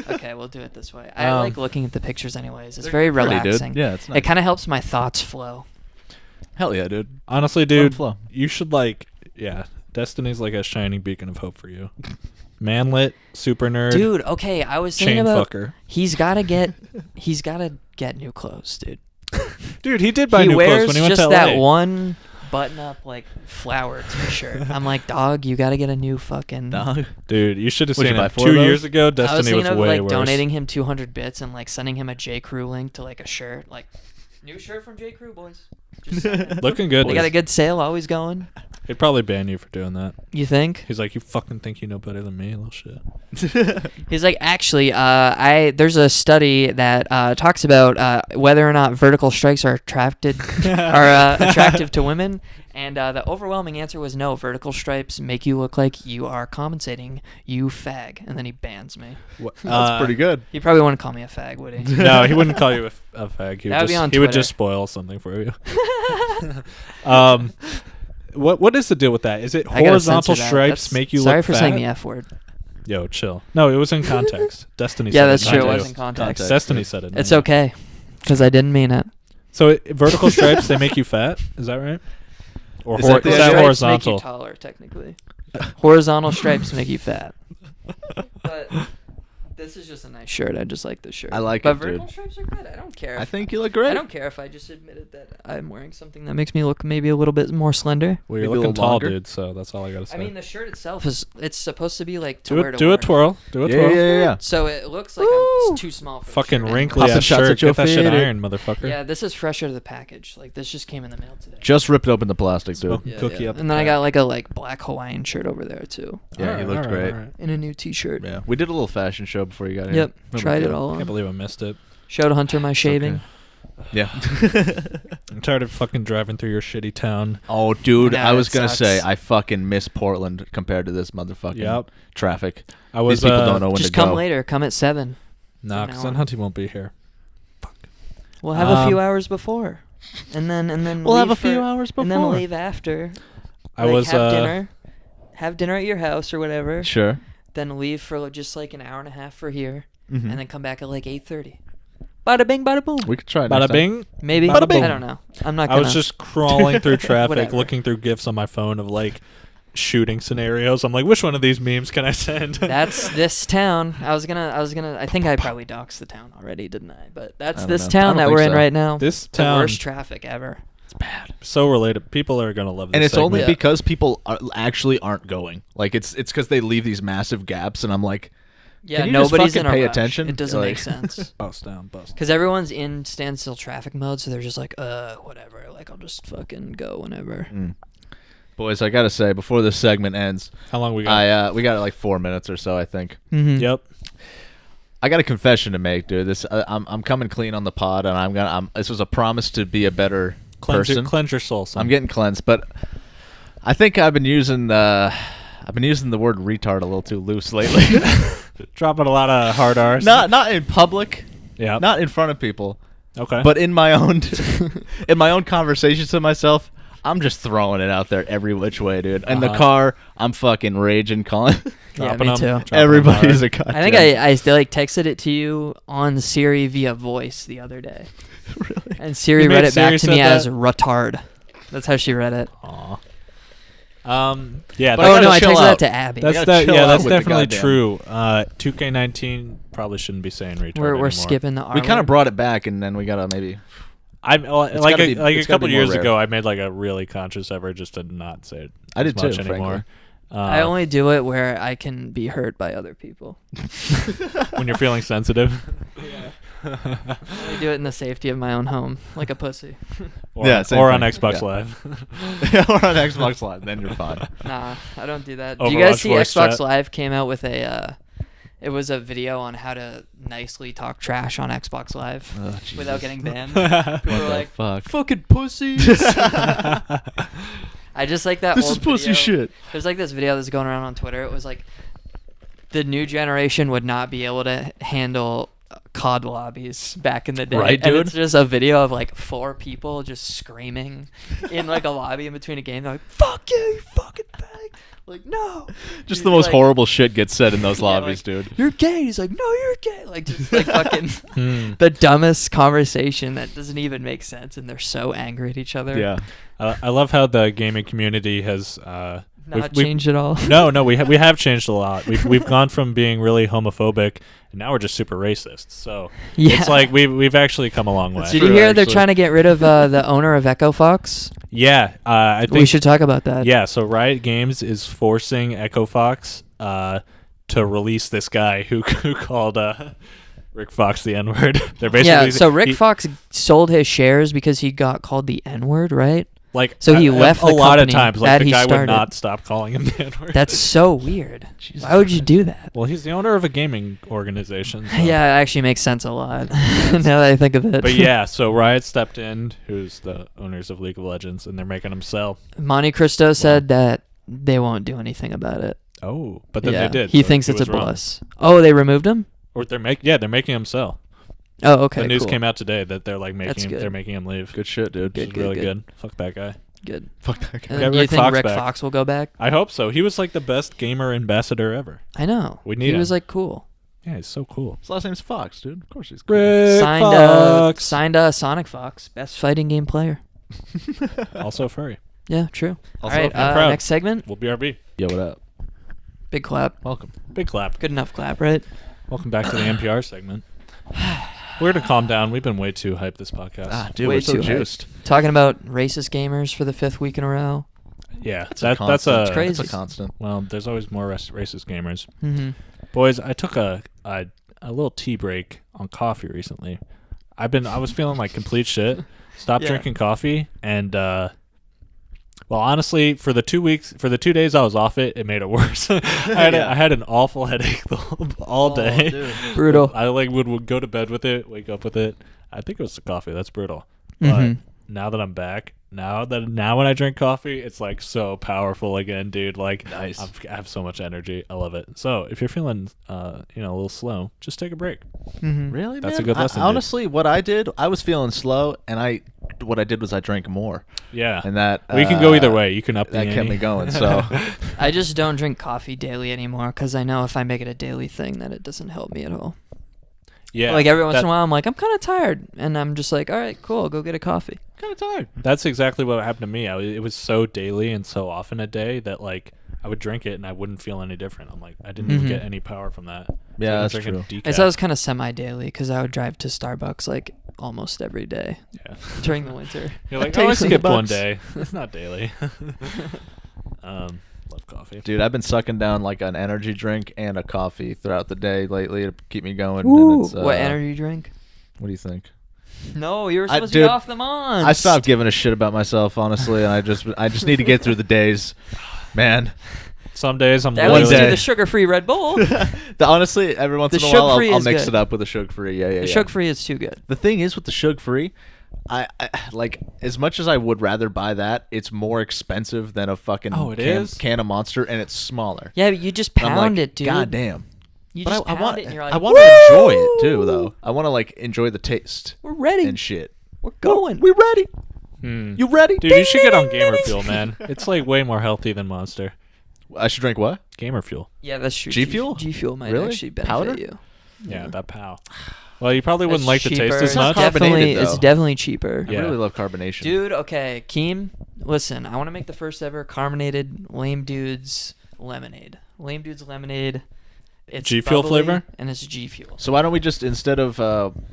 Okay, we'll do it this way. I Um, like looking at the pictures anyways. It's They're very pretty, dude. relaxing. Yeah, it's nice. It kind of helps my thoughts flow. Hell yeah, dude. Honestly, Let 'em dude, flow. you should like, yeah, Destiny's like a shining beacon of hope for you. Manlit, super nerd, Dude, okay, I was thinking chain about fucker. he's got to get new clothes, dude. Dude, he did buy He new clothes wears when he went just to LA. that one button-up like flower T-shirt. I'm like, dog, you got to get a new fucking. Dog. Dude, you should have What'd seen you buy, it 4 of 2 those? years ago. I was Destiny thinking was of way like worse. donating him 200 bits and like sending him a J. Crew link to like a shirt, like new shirt from J. Crew, boys. Just saying. Looking good. They got a good sale always going. He'd probably ban you for doing that. You think? He's like, you fucking think you know better than me, little shit. He's like, actually, there's a study that talks about whether or not vertical strikes are attractive to women, and the overwhelming answer was no. Vertical stripes make you look like you are compensating, you fag, and then he bans me. That's pretty good. He probably wouldn't call me a fag, would he? No, he wouldn't call you a fag. He would, That would be just, on he would Twitter. just spoil something for you. What is the deal with that? Is it I gotta horizontal censor that. stripes That's- make you sorry look for fat? saying the F word. Yo, chill. No, it was in context. Destiny Yeah, said that's it. true. It not was you. in context. Destiny said it. It's not you. okay, because I didn't mean it. So vertical stripes, they make you fat? Is that right? Or Is that the is idea? that Stripes horizontal? make you taller, technically. Horizontal stripes make you fat. But This is just a nice shirt. I just like this shirt. I like but it, vertical dude. stripes are good. I don't care. I think you look great. I don't care if I just admitted that I'm wearing something that makes me look maybe a little bit more slender. Well, you're Maybe a looking little tall, longer. dude. So that's all I gotta say. I mean, the shirt itself it's supposed to be like to do wear it. to Do a work. twirl. Do a Yeah, twirl. yeah. So it looks like Woo! I'm too small for the Fucking shirt anyway. wrinkly Popping ass shots shirt. at your Get that shit feet. iron, motherfucker. Yeah, this is fresh out of the package. Like this just came in the mail today. Just ripped open the plastic, dude. Smoking cookie up. And then I got like a black Hawaiian shirt over there too, Yeah, he looked great. and a new T-shirt. Yeah, we did a little fashion show before you got here. Yep, It was tried it good. all I on. can't believe I missed it. Showed Hunter my shaving. Yeah. I'm tired of fucking driving through your shitty town. Oh, dude, Nah, I was it gonna say sucks. I fucking miss Portland compared to this motherfucking Yep. traffic. I was. These people don't know when Just to go. come later. Come at 7. Nah, from because now then on. Hunty won't be here. We'll have a few Um, hours before, and then We'll have leave a few for- hours and then before. leave after. I Like, was. have dinner at your house or whatever. Sure. Then leave for just like an hour and a half for here, Mhm. and then come back at like 8:30. Bada bing, bada boom. We could try it Bada next time. bing. Maybe. Bada bing. I don't know. I'm not I gonna. was just crawling through traffic, Whatever. looking through GIFs on my phone of like shooting scenarios. I'm like, which one of these memes can I send? That's this town. I was gonna. I think I probably doxed the town already, didn't I? But that's I don't this know. I town don't that think we're in so. right now. This the town, worst traffic ever. It's bad. so related. People are gonna love this. And it's only segment. because people actually aren't going. Like it's because they leave these massive gaps, and I'm like, Yeah, Can you just nobody's fucking in a pay rush. attention? It doesn't Like- make sense. bust down, bust. Because everyone's in standstill traffic mode, so they're just like, whatever. Like, I'll just fucking go whenever. boys, I gotta say before this segment ends, How long we got? we got like 4 minutes or so, I think. Mm-hmm. Yep. I got a confession to make, dude. I'm coming clean on the pod, and this was a promise to be a better person. Cleanse your soul. Son. I'm getting cleansed, but I think I've been using the word retard a little too loose lately. dropping a lot of hard R's. not in public, Yeah. not in front of people, Okay. but in my own conversations to myself. I'm just throwing it out there every which way, dude. In the car, I'm fucking raging, calling Yeah, Dropping me 'em- too. dropping 'em everybody's hard. a goddamn. I think I like texted it to you on Siri via voice the other day. Really? And Siri You made read it back Siri to me said as that? retard. That's how she read it. Aw. Yeah. But I Oh, gotta no, I chill texted out. that to Abby. That's gotta chill out that's with the definitely goddamn- true. 2K19 probably shouldn't be saying retard we're anymore. skipping the R We kind of word. brought it back, and then we gotta maybe. I'm It's like gotta be- a it's gotta couple be more years rare. ago. I made like a really conscious effort just to not say it. I as did too, much anymore. I only do it where I can be hurt by other people. when you're feeling sensitive. I only do it in the safety of my own home, like a pussy. Or, Yeah, same or on thing. Xbox Yeah. Live. We're on Xbox Live, then you're fine. Nah, I don't do that. Do you guys Overwatch see voice Xbox chat. Live came out with a it was a video on how to nicely talk trash on Xbox Live Oh, Jesus. without getting banned. What People were the like, fuck? fucking pussies. I just like that This old is pussy video. shit. There's like this video that's going around on Twitter. It was like the new generation would not be able to handle COD lobbies back in the day. Right, And dude? it's just a video of like 4 people just screaming in like a lobby in between a game. They're like, fuck you, you fucking bag. Like, no. Just Dude, the most like, horrible shit gets said in those Yeah, lobbies, like, dude. You're gay. He's like, no, you're gay. Like, just like fucking Hmm. the dumbest conversation that doesn't even make sense. And they're so angry at each other. Yeah. I love how the gaming community has Not changed at all. No, we have changed a lot. We've gone from being really homophobic, and now we're just super racist. So Yeah. it's like we've actually come a long way. Did true, you hear they're actually. trying to get rid of the owner of Echo Fox? Yeah, I think We should talk about that. Yeah, so Riot Games is forcing Echo Fox to release this guy who called Rick Fox the N-word. They're basically Yeah, so Rick he- Fox sold his shares because he got called the N-word, right? like so he left a the lot of company times. Like that the he guy would started. not stop calling him the N-word. That's so weird. Why would you do that? well, he's the owner of a gaming organization. So. Yeah, it actually makes sense a lot now that I think of it. But yeah, so Riot stepped in, who's the owners of League of Legends, and they're making him sell. Monte Cristo said that they won't do anything about it. Oh, but then yeah, they did. He so thinks it's a was wrong. bus. Oh, they removed him? Or they're making him sell. Oh, okay, the news cool. came out today that they're like That's making him, good. they're making him leave. Good shit, dude. Which is Good, really good. good. Fuck that guy. Good. Fuck that guy. And Get you Rick think Fox Rick back. Fox will go back? I hope so. He was like the best gamer ambassador ever. I know. We need He him. was like cool. Yeah, he's so cool. His last name's Fox, dude. Of course he's cool. Rick Signed Sonic Fox, best fighting game player. Also furry. Yeah, true. Also, All right, I'm proud. next segment. We'll BRB. Yo, what up? Big clap. Welcome. Big clap. Good enough clap, right? Welcome back to the NPR segment. We're going to calm down. We've been way too hyped this podcast. Dude, Way we're so too hyped. juiced. Talking about racist gamers for the 5th week in a row. Yeah, That's that's constant. a crazy. That's a constant. Well, there's always more racist gamers. Mm-hmm. Boys, I took a little tea break on coffee recently. I was feeling like complete shit. Stopped Yeah. drinking coffee, and well, honestly, for the 2 days I was off it, it made it worse. I had an awful headache all day. Dude. Brutal. I would go to bed with it, wake up with it. I think it was the coffee. That's brutal. But Mhm. now that I'm back, now when I drink coffee, it's like so powerful again, dude. Like Nice. I have so much energy. I love it. So if you're feeling a little slow, just take a break. Mm-hmm. Really, That's man? a good lesson, dude. Honestly, what I did, I was feeling slow, and what I did was I drank more, Yeah. and that We can go either way. You can up the That kept ante. me going. So I just don't drink coffee daily anymore because I know if I make it a daily thing, then it doesn't help me at all. Yeah. Like every once in a while, I'm like, I'm kind of tired, and I'm just like, all right, cool, I'll go get a coffee. kind of tired. That's exactly what happened to me. It was so daily and so often a day that like I would drink it and I wouldn't feel any different. I'm like, I didn't even Mhm. get any power from that. Yeah, It's that's like drinking true. decaf. I said I was kind of semi-daily because I would drive to Starbucks like almost every day Yeah. during the winter. You're like, That oh, I takes me skipped one bucks. day. It's not daily. Love coffee. Dude, I've been sucking down like an energy drink and a coffee throughout the day lately to keep me going. Ooh, And it's, what energy drink? What do you think? No, you were I- supposed to be dude, off the month. I stopped giving a shit about myself, honestly, and I just need to get through the days, man. Some days I'm That One leads day. to the sugar-free Red Bull. Honestly, every once The in a while, sugar-free I'll is mix good. it up with a sugar-free. Yeah. The sugar-free is too good. The thing is with the sugar-free, I like as much as I would rather buy that, it's more expensive than a fucking Oh, it is? can of Monster, and it's smaller. Yeah, but you just And I'm pound like, it, dude. God damn. You But just I pound want it, and you're like, I want to enjoy it too, "Woo!" though. I want to like enjoy the taste We're ready. and shit. We're going. We ready? You ready? Dude, you should get on Gamer Fuel, man. It's like way more healthy than Monster. I should drink what? Gamer Fuel. Yeah, that's true. G Fuel? G Fuel might Really? actually benefit Powder? you. Yeah, that pow. Well, you probably wouldn't It's like the taste cheaper. as It's not much. carbonated, Definitely, though. it's definitely cheaper. I Yeah. really love carbonation. Dude, okay, Keem, listen, I want to make the first ever carbonated Lame Dudes lemonade. Lame Dudes lemonade. It's G Fuel bubbly, flavor? and it's G Fuel. So why don't we just, instead of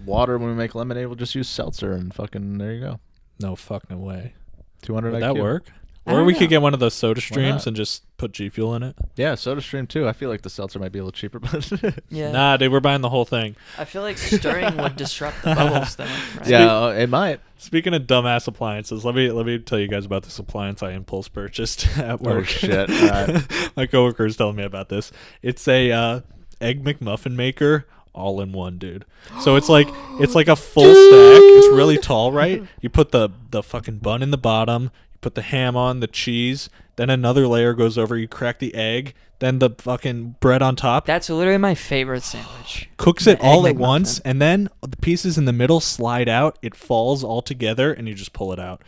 water when we make lemonade, we'll just use seltzer and fucking, there you go. No fucking way. 200 Would IQ. that work? I Or don't we know. could get one of those soda not? streams and just put G Fuel in it. Yeah, SodaStream too. I feel like the seltzer might be a little cheaper, but Yeah. Nah, dude, we're buying the whole thing. I feel like stirring would disrupt the bubbles, though. Right? yeah, it might. Speaking of dumbass appliances, let me tell you guys about this appliance I impulse purchased at work. Oh shit! Alright. My coworker is telling me about this. It's a egg McMuffin maker, all in one, dude. So it's like a full stack. It's really tall, right? You put the fucking bun in the bottom. You put the ham on, the cheese. Then another layer goes over. You crack the egg. Then the fucking bread on top. That's literally my favorite sandwich. Cooks The it all Egg at once, McMuffin. and then the pieces in the middle slide out. It falls all together, and you just pull it out.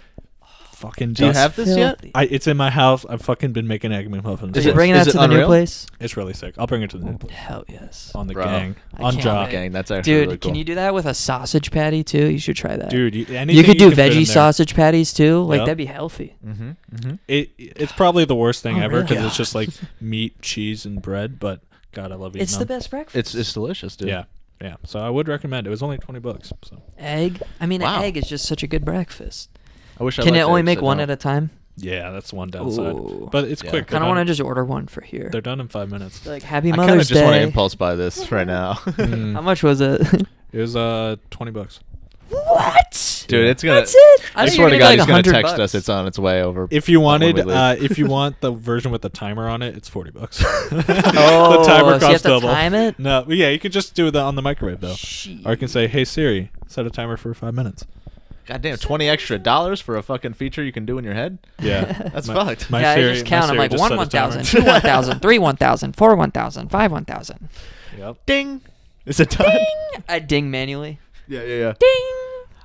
Fucking Do you just- have this yet? Filthy. It's in my house. I've fucking been making egg McMuffins. Is Are you it- bringing is that it to the new unreal? place? It's really sick. I'll bring it to the new place. Hell yes. On the Bro. gang. I On can't job. wait. Gang, that's actually Dude, really cool. can you do that with a sausage patty too? You should try that. Dude, anything you could do can fit in veggie there. sausage patties too. Like Yep. that'd be healthy. Mm-hmm. Mm-hmm. It's probably the worst thing Oh, ever because really? it's just like meat, cheese, and bread. But God, I love eating It's the them. best breakfast. It's delicious, dude. Yeah. So I would recommend. It was only $20. So Egg. I mean, Wow. an egg is just such a good breakfast. I wish I Can it liked only eggs, make I one don't. at a time? yeah, that's one downside. Ooh. But it's Yeah. quick. Kind of want to just order one for here. They're done in 5 minutes. Like Happy I kind of Mother's just want to Day. impulse buy this right now. Mm. How much was it? It was $20. What? Dude, it's gonna. That's it. I think swear to you're God, gonna he's get, gonna like, text 100 us. It's on its way over. If you wanted, when we leave. if you want the version with the timer on it, it's $40. Oh, the timer so you have costs to double. time it? No, yeah, you could just do that on the microwave though. Shit. Or you can say, "Hey Siri, set a timer for 5 minutes." Goddamn, $20 extra for a fucking feature you can do in your head. Yeah, That's My- fucked. my Yeah, Siri- I just my count. I'm Siri like just 1 set a timer. 1,000, 2 1,000, 3 1,000, 4 1,000, 5 1,000. Yep. Ding. Is it done? I ding manually. Yeah. Ding.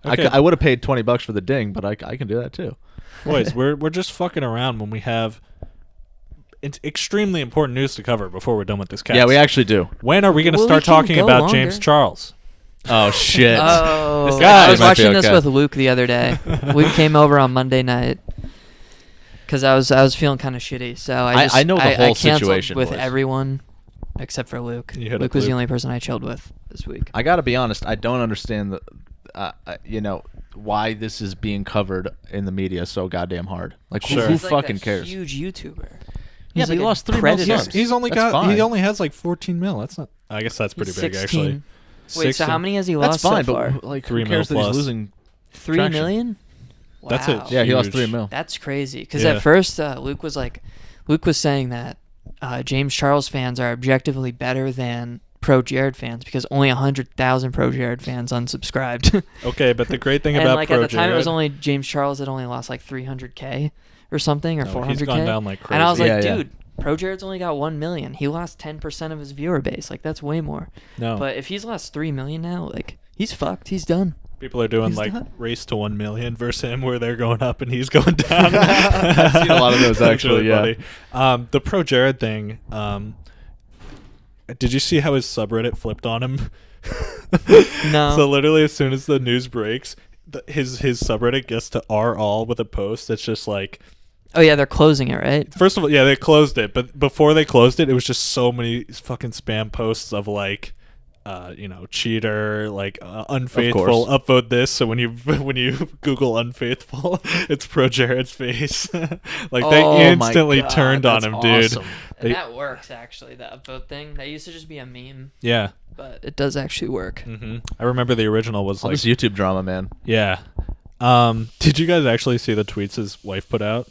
Okay. I would have paid $20 for the ding, but I can do that too. Boys, we're just fucking around when we have it's extremely important news to cover before we're done with this cast. Yeah, we actually do. When are we going to Well, we start can talking go about longer. James Charles? Oh shit. Oh, This guy I was might be watching this okay. with Luke the other day. Luke came over on Monday night because I was feeling kind of shitty. So I I know the whole canceled situation, with boys. everyone. except for Luke. You hit up Luke was the Luke. only person I chilled with this week. I gotta be honest. I don't understand why this is being covered in the media so goddamn hard. Like, Sure. who He's like fucking a cares? Huge YouTuber. Yeah, He's but he like a lost 3 predator. million subs. He's only That's got. fine. He only has like 14 mil. That's not. I guess that's pretty He's big 16. actually. Wait, so how many has he That's lost fine, so far? but like, 3 who cares mil that plus. he's losing? 3 traction. million? Wow. That's it. Yeah, he lost Huge. 3 mil. That's crazy. Because Yeah. at first, Luke was saying that James Charles fans are objectively better than ProJared fans because only 100,000 ProJared fans unsubscribed. Okay, but the great thing and about like at the time, it was ProJared- only James Charles that only lost like 300K or something, or No, 400K. he's gone down like crazy. And I was like, Yeah, yeah. dude, ProJared's only got 1 million. He lost 10% of his viewer base. Like, that's way more. no. But if he's lost 3 million now, like, he's fucked. He's done. People are doing He's like done. race to 1 million versus him, where they're going up and he's going down. I've seen a lot of those, That's actually, really yeah. funny. The ProJared thing. Did you see how his subreddit flipped on him? No. So literally, as soon as the news breaks, his subreddit gets to all with a post that's just like. Oh, yeah, they're closing it, right? First of all, yeah, they closed it, but before they closed it, it was just so many fucking spam posts of like, cheater, like unfaithful, course. upvote this. So when you Google unfaithful, it's ProJared's face. Like Oh they my instantly God, turned on that's him, awesome. dude. And They- that works, actually, the upvote thing. That used to just be a meme, Yeah. but it does actually work. I remember the original was All like, this YouTube drama, man. yeah. Did you guys actually see the tweets his wife put out?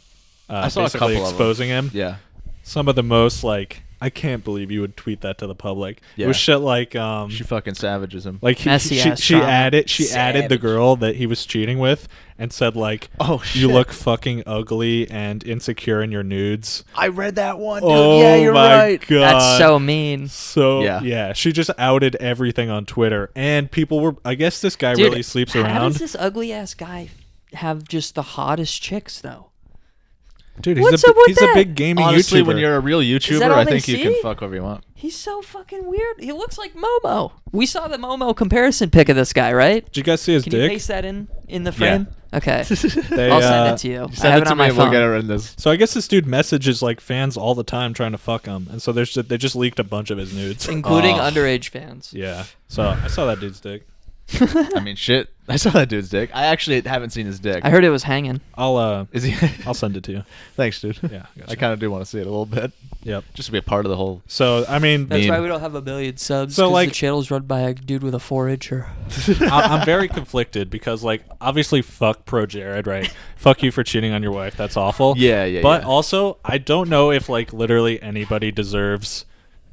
I saw a basically couple of them. exposing him. Yeah. Some of the most like, I can't believe you would tweet that to the public. It Yeah. was shit like She fucking savages him. like Messy ass she drama. added the Savage. girl that he was cheating with and said like, Oh, you shit. look fucking ugly and insecure in your nudes. I read that one, dude. Oh yeah, you're my right. god, That's so mean. So Yeah. yeah, she just outed everything on Twitter, and people were. I guess this guy Dude, really sleeps How around. does this ugly ass guy have just the hottest chicks though? Dude, What's up with he's that? a big gaming Honestly, YouTuber. when you're a real YouTuber, that all I they think you can see? fuck whoever you want. He's so fucking weird. He looks like Momo. We saw the Momo comparison pic of this guy, right? Did you guys see his Can you dick? paste that in the frame? Okay. They, I'll send it to you. I Send have it it to on me my and we'll phone. get it in this. So I guess this dude messages like fans all the time trying to fuck him, and so they just leaked a bunch of his nudes. Including Oh. underage fans. Yeah. So I saw that dude's dick. I mean, shit. I saw that dude's dick. I actually haven't seen his dick. I heard it was hanging. Is he? I'll send it to you. Thanks, dude. Yeah, I gotcha. kind of do want to see it a little bit, Yep. just to be a part of the whole. So I mean, That's Mean. why we don't have a billion subs. So, 'cause like- the channel's run by a dude with a 4-incher. I'm very conflicted because like obviously fuck ProJared, right? Fuck you for cheating on your wife. That's awful. Yeah. But also, I don't know if like literally anybody deserves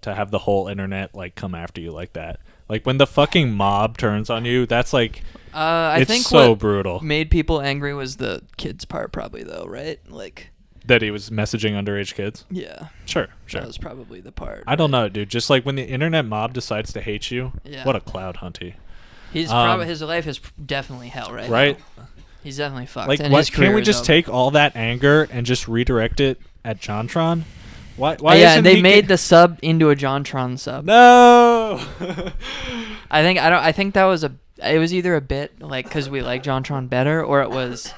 to have the whole internet like come after you like that. Like when the fucking mob turns on you, that's like I it's think so what brutal made people angry was the kids part, probably though, right? Like, that he was messaging underage kids. yeah, Sure. that was probably the part. I don't know, dude. Just like when the internet mob decides to hate you, Yeah. what a cloud hunty. He's Um, probably his life is definitely hell right Right? now. He's definitely fucked. Like, and what, his career can't we is just over. take all that anger and just redirect it at JonTron? Why yeah, isn't and they he made get- the sub into a JonTron sub. No. I think that was it was either a bit like because we like JonTron better, or it was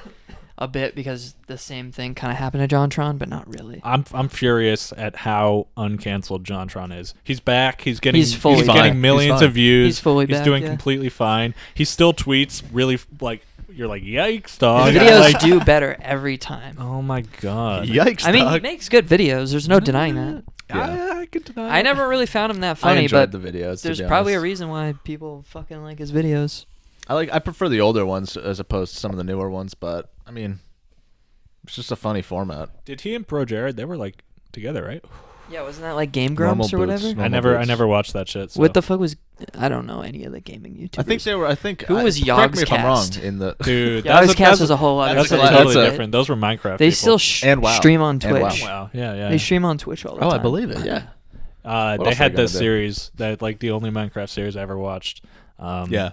a bit because the same thing kind of happened to JonTron, but not really. I'm furious at how uncanceled JonTron is. He's back. He's getting He's fully fine. getting millions He's fine. of views. He's fully He's back, doing yeah. completely fine. He still tweets really like you're like yikes, dog. His videos Like, do better every time. oh my god. Yikes! I mean, he dog. makes good videos. There's no denying that. Yeah. I could deny. I never really found him that I funny, enjoyed but the videos. to there's be probably a honest. reason why people fucking like his videos. I prefer the older ones as opposed to some of the newer ones, but I mean, it's just a funny format. Did he and ProJared? They were like together, right? Yeah, wasn't that like Game Normal Grumps or boots, whatever? normal I boots. never watched that shit. So. What the fuck was? I don't know any of the gaming YouTubers. I think they were. I think Who was correct me if I'm wrong. Yogscast? In the dude? Yogscast was a whole other. That's a- thing, totally right? different. Those were Minecraft. They people. still And WoW. stream on And WoW. Twitch. Wow. Yeah. They stream on Twitch all the oh, time. I believe it. Yeah. What They else had are they this gonna do? series that like the only Minecraft series I ever watched. Yeah.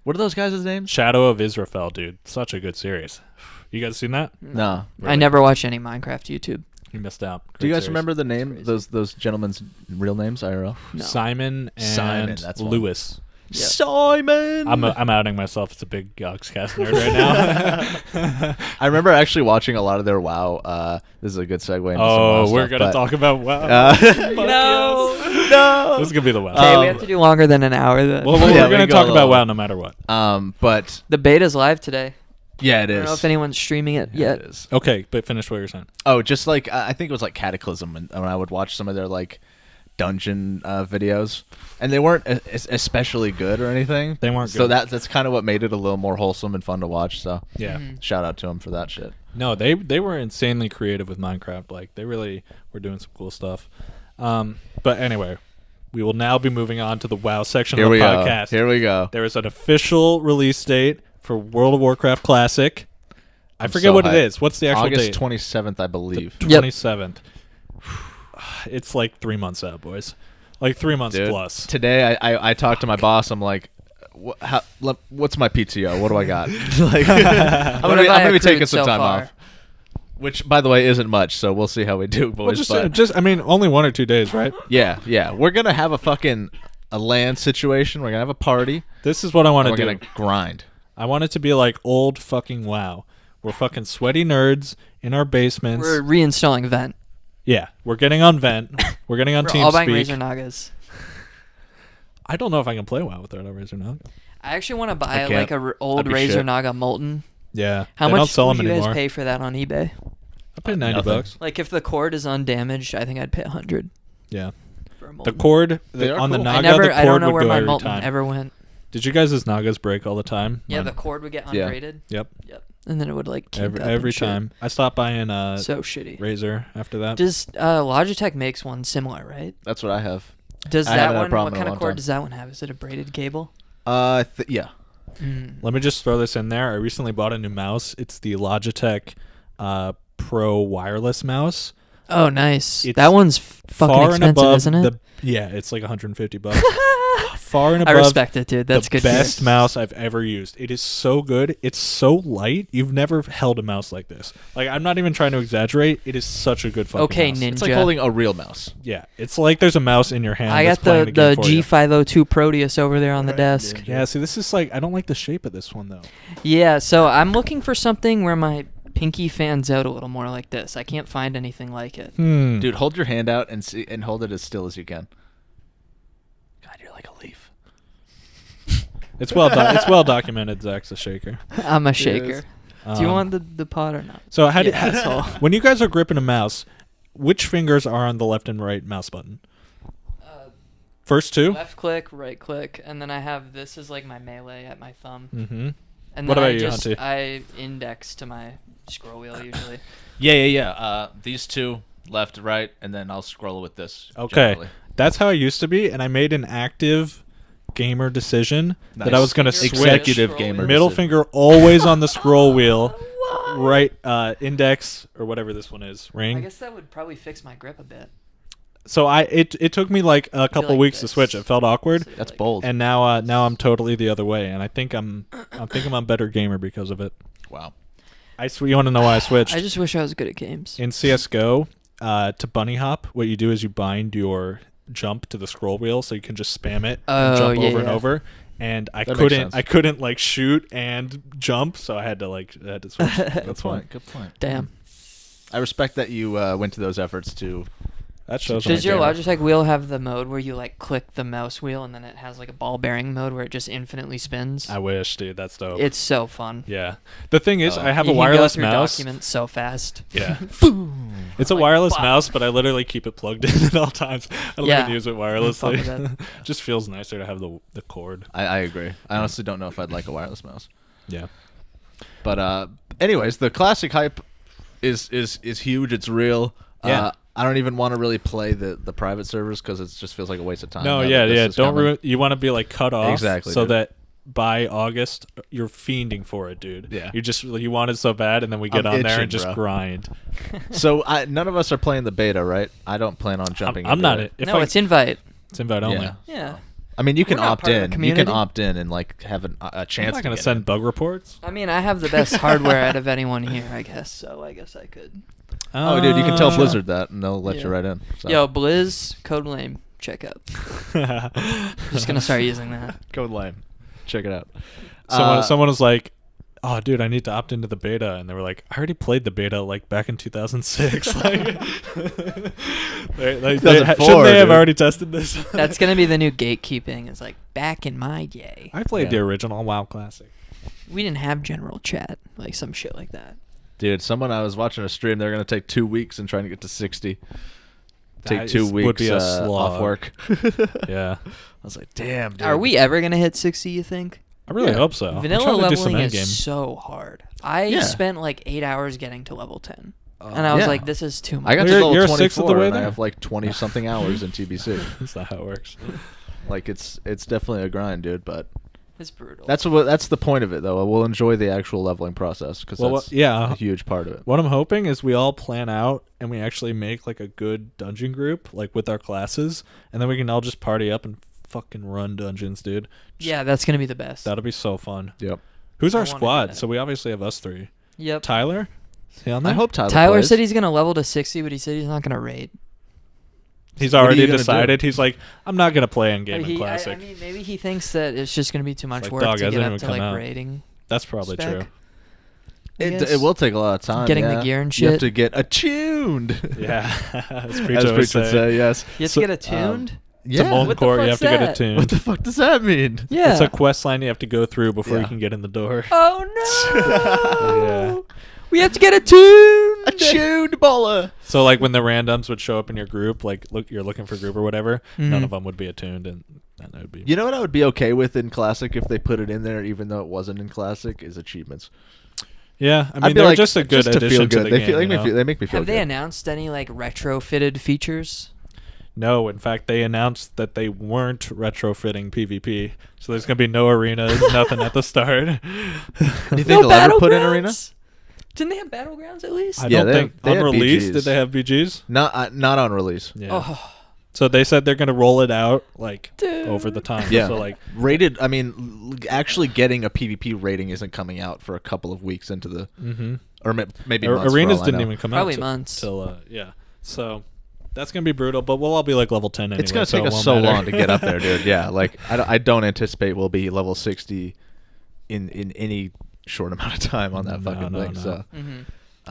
What are those guys' names? Shadow of Israfel, dude. Such a good series. You guys seen that? No. I never watch any Minecraft YouTube. You missed out. Do you Great guys series. remember the name? crazy. Those gentlemen's real names? IRL. No. Simon and Simon, that's one. Lewis? Simon. I'm outing myself as a big Yogscast nerd right now. I remember actually watching a lot of their WoW. This is a good segue into some WoW we're stuff, gonna but, talk about WoW. No. This is gonna be the WoW. Okay, we have to do longer than an hour then. Well, Yeah, we're gonna we go talk a about little- WoW no matter what. But The beta's live today. yeah, it I don't know is. if anyone's streaming it Yeah, yet. it is. Okay, but finish what you're saying. Oh, just like I think it was like Cataclysm, and when I would watch some of their like dungeon videos, and they weren't especially good or anything. They weren't So good. that's kind of what made it a little more wholesome and fun to watch. So Yeah. shout out to them for that shit. No, they were insanely creative with Minecraft. Like they really were doing some cool stuff. But anyway, we will now be moving on to the WoW section Here of the we podcast. go. Here we go. There is an official release date for World of Warcraft Classic. I I'm forget so what hyped. it is. What's the actual August date? 27th, I believe. Yep. 27th. It's like 3 months out, boys. Like 3 months Dude, plus. Today, I talked to my boss. I'm like, what's my PTO? What do I got? Like, I'm What gonna have I be taking accrued some so time far? off. Which, by the way, isn't much. So we'll see how we do, Well, boys. but I mean, only 1 or 2 days, right? yeah, we're gonna have a LAN situation. We're gonna have a party. This is what I want And to we're do. gonna grind. I want it to be like old fucking WoW. We're fucking sweaty nerds in our basements. We're reinstalling Vent. Yeah, we're getting on Vent. We're getting on We're all buying TeamSpeak. Razor Nagas. I don't know if I can play WoW without a Razor Naga. I actually want to buy can't. like old That'd be Razor shit. Naga Molten. Yeah. How they don't much sell would them you guys anymore. pay for that on eBay? I paid $90. Nothing. Like if the cord is undamaged, I think I'd pay 100 Yeah. for a The Molten. cord They are on the cool. Naga, I never. the I cord don't know would where go my every Molten time. ever went. Did you guys' Nagas break all the time? Yeah, Mine- the cord would get Yeah. ungraded. Yep. Yep. And then it would like kink up Every and shit. time. I stopped buying So shitty. Razor after that. Does Logitech makes one similar, right? That's what I have. Does I that haven't had a one? problem What in a kind of long cord time. does that one have? Is it a braided cable? Yeah. Let me just throw this in there. I recently bought a new mouse. It's the Logitech Pro wireless mouse. Oh, nice. It's That one's fucking Far and expensive, above isn't it? yeah, it's like $150. Far and I above respect it, dude. That's the good. best gear. mouse I've ever used. It is so good. It's so light. You've never held a mouse like this. Like, I'm not even trying to exaggerate. It is such a good fucking Okay, mouse. Ninja. It's like holding a real mouse. Yeah, it's like there's a mouse in your hand. I that's got playing the game for you. G502 Proteus over there on the desk. Yeah, see, this is like I don't like the shape of this one though. Yeah, so I'm looking for something where my pinky fans out a little more like this. I can't find anything like it. Dude, hold your hand out and see, and hold it as still as you can. God, you're like a leaf. It's well documented. Zach's a shaker. I'm a shaker. Do you Um, want the pot or not? So how do Yeah, asshole. when you guys are gripping a mouse, which fingers are on the left and right mouse button? First two. Left click, right click, and then I have this is like my melee at my thumb. Mm-hmm. And What then about I you, just Hunty? I index to my scroll wheel usually. Yeah. These two, left, right, and then I'll scroll with this. Okay, generally. that's how I used to be, and I made an active gamer decision that I Nice. was gonna Finger switch. Executive scroll gamer. wheel. Middle decision. finger always on the scroll wheel, right index or whatever this one is, I ring. guess that would probably fix my grip a bit. So it took me like a couple like weeks to this. switch. It felt awkward. That's bold. And now I'm totally the other way, and I think I'm a better gamer because of it. Wow. You want to know why I switched? I just wish I was good at games. In CS:GO, to bunny hop, what you do is you bind your jump to the scroll wheel, so you can just spam it and Oh, jump yeah, over and yeah. over. And I That makes sense. couldn't like shoot and jump, so I had to switch. Good That's why. point. Good point. Damn. I respect that you went to those efforts to. That shows. Does my your gamer. Logitech wheel have the mode where you like click the mouse wheel and then it has like a ball bearing mode where it just infinitely spins? I wish, dude. That's dope. It's so fun. Yeah. The thing is, Oh. I have You a can wireless go through mouse. documents so fast. Yeah. It's a Like, wireless wow. mouse, but I literally keep it plugged in at all times. I don't Yeah. even use it fuck with wirelessly. that. Just feels nicer to have the cord. I agree. I honestly don't know if I'd like a wireless mouse. Yeah. But anyways, the classic hype is huge. It's real. Yeah. I don't even want to really play the private servers because it just feels like a waste of time. No, now yeah, that this yeah. is Don't coming. ruin. You want to be like cut off, Exactly, so dude. that by August you're fiending for it, dude. Yeah. You want it so bad, and then we get I'm on there itching, and just bro. grind. So none of us are playing the beta, right? I don't plan on jumping. I'm into not it. it. If No, I, it's invite. it's invite only. Yeah. Yeah. I mean, you can We're not opt part of the in. You community. can opt in and like have a I'm chance. not to gonna get send in. bug reports. I mean, I have the best hardware out of anyone here, I guess. So I guess I could. Oh, dude, you can tell Uh, Blizzard that, and they'll let Yeah. you right in. So. Yo, Blizz, code lame. checkout. Just gonna start using that. Code lame. Check it out. Someone was like, "Oh, dude, I need to opt into the beta," and they were like, "I already played the beta like back in 2006." Like, shouldn't they have already tested this? That's gonna be the new gatekeeping. It's like back in my day. I played the original WoW Classic. We didn't have general chat, like some shit like that. Dude, I was watching a stream. They're gonna take 2 weeks and trying to get to 60. Take That 2 weeks would be a off slog. work. Yeah, I was like, damn, dude. Are we ever gonna hit 60? You think? I really hope so. Vanilla I'm trying to do some leveling endgame. is so hard. I spent like 8 hours getting to level 10, and I was like, "This is too much." I got to You're level a 24, sixth of the way and I there? have like 20-something hours in TBC. That's not how it works. Like, it's definitely a grind, dude, but It's brutal. that's the point of it, though. We'll enjoy the actual leveling process, because that's a huge part of it. What I'm hoping is we all plan out and we actually make like a good dungeon group, like with our classes, and then we can all just party up and fucking run dungeons, dude. Yeah, that's gonna be the best. That'll be so fun. Yep. Who's I our wanna do squad? that. So we obviously have us three. Yep. Tyler? Is he on there? I hope Tyler Tyler plays. said he's gonna level to 60, but he said he's not gonna raid. He's What are already you gonna decided. He's like, I'm not gonna play in game But and I classic. mean, maybe he thinks that it's just gonna be too much like, work dog, to hasn't get even up to come like out. raiding. That's probably spec. true. I It guess. will take a lot of time. Getting the yeah. gear and You have shit. to get attuned. Yeah, as Preach As always Preach would say, yes. You have So, to get attuned. To Molten What the Core, you have fuck's to get that? attuned. What the fuck does that mean? Yeah. It's a quest line you have to go through before you Yeah. can get in the door. Oh no! Yeah. We have to get attuned. Attuned baller. So like when the randoms would show up in your group, like you're looking for a group or whatever, none Mhm. of them would be attuned, and that would be. You know what I would be okay with in Classic if they put it in there, even though it wasn't in Classic, is achievements. Yeah, I I'd mean be they're like, just a good just to addition feel to good. the They game. feel, you know? they make me feel Have good. they announced any like retrofitted features? No, in fact, they announced that they weren't retrofitting PvP, so there's gonna be no arenas, nothing at the start. Do you think they'll ever put in arena? Didn't they have battlegrounds at least? I Yeah, don't they think had unreleased. BGs. Did they have BGs? Not on release. Yeah. Oh, So they said they're gonna roll it out like dude. over the time. Yeah. So like Rated. I mean, actually getting a PvP rating isn't coming out for a couple of weeks into the, or maybe months for arenas all I didn't know. even come Probably out months. till yeah. So that's gonna be brutal, but we'll all be like level 10 anyway. It's gonna so take it us won't so matter. long to get up there, dude. Yeah, like I don't anticipate we'll be level 60 in any short amount of time on that No, fucking no, thing. no. So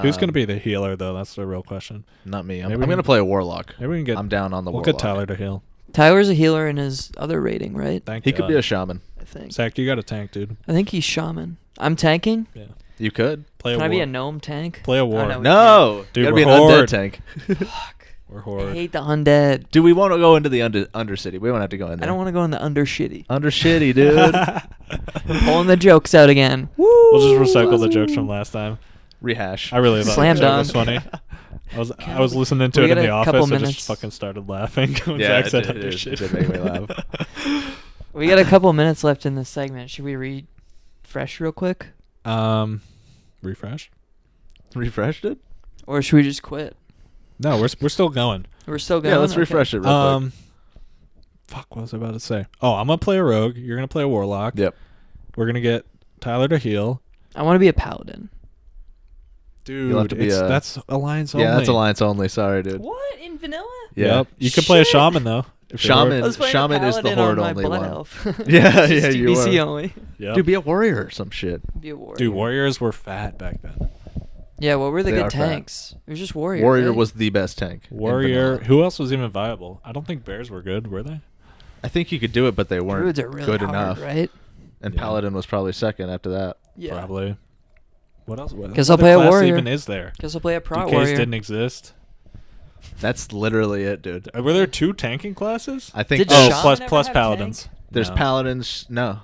Who's gonna be the healer though? That's the real question. not me. I'm Maybe we gonna can- play a warlock. Maybe we can get. I'm down on the We'll warlock. get Tyler to heal. Tyler's a healer in his other rating, right? Thank He God. could be a shaman. I think. Zach, you got a tank, dude. I think he's shaman. I'm tanking. Yeah. You could. Play Can a I war. be a gnome tank? Play a Oh, war. no. No, Dude, you gotta be an we're undead horde. tank. Fuck. We're I horde. hate the undead. Dude, we won't go into the Undercity. We won't have to go in there. I don't want to go in the under shitty. Undershitty, dude. Pulling the jokes out again. Woo! We'll just recycle the jokes from last time. Rehash. I really thought Slam the joke was dunk. funny. I was listening to We it in got the a office. couple I minutes. just fucking started laughing when Yeah, Zach said it under did. shit. It did make me laugh. We got a couple minutes left in this segment. Should we refresh real quick? Refresh? Refreshed it? Or should we just quit? No, we're still going. We're still going? Yeah, let's Okay. refresh it real quick. Fuck, what was I about to say? Oh, I'm gonna play a rogue. You're gonna play a warlock. Yep. We're gonna get Tyler to heal. I want to be a paladin. Dude, You'll have to be a- that's alliance only. Yeah, that's alliance only. Sorry, dude. What? In vanilla? Yeah. Yep. You can play a Shit. shaman though. if you're Shaman- I was playing Shaman a is the paladin horde on my only blood one. elf. Yeah, Just yeah, you TBC were. only. Yep. Dude, be a warrior or some shit. Be a warrior. Dude, warriors were fat back then. Yeah, what were the They good are fat. tanks? It was just warrior. Warrior right? was the best tank. in Warrior. vanilla. Who else was even viable? I don't think bears were good, were they? I think you could do it, but they weren't Druids are really good hard, enough. right? And Yeah. Paladin was probably second after that. Yeah. Probably. What else? What Guess I'll other play a class warrior. even is there? Guess I'll play a prot DKs warrior. didn't exist. That's literally it, dude. Were there 2 tanking classes? I think. Did Oh, Shaman plus ever plus have paladins. there's No. paladins. No,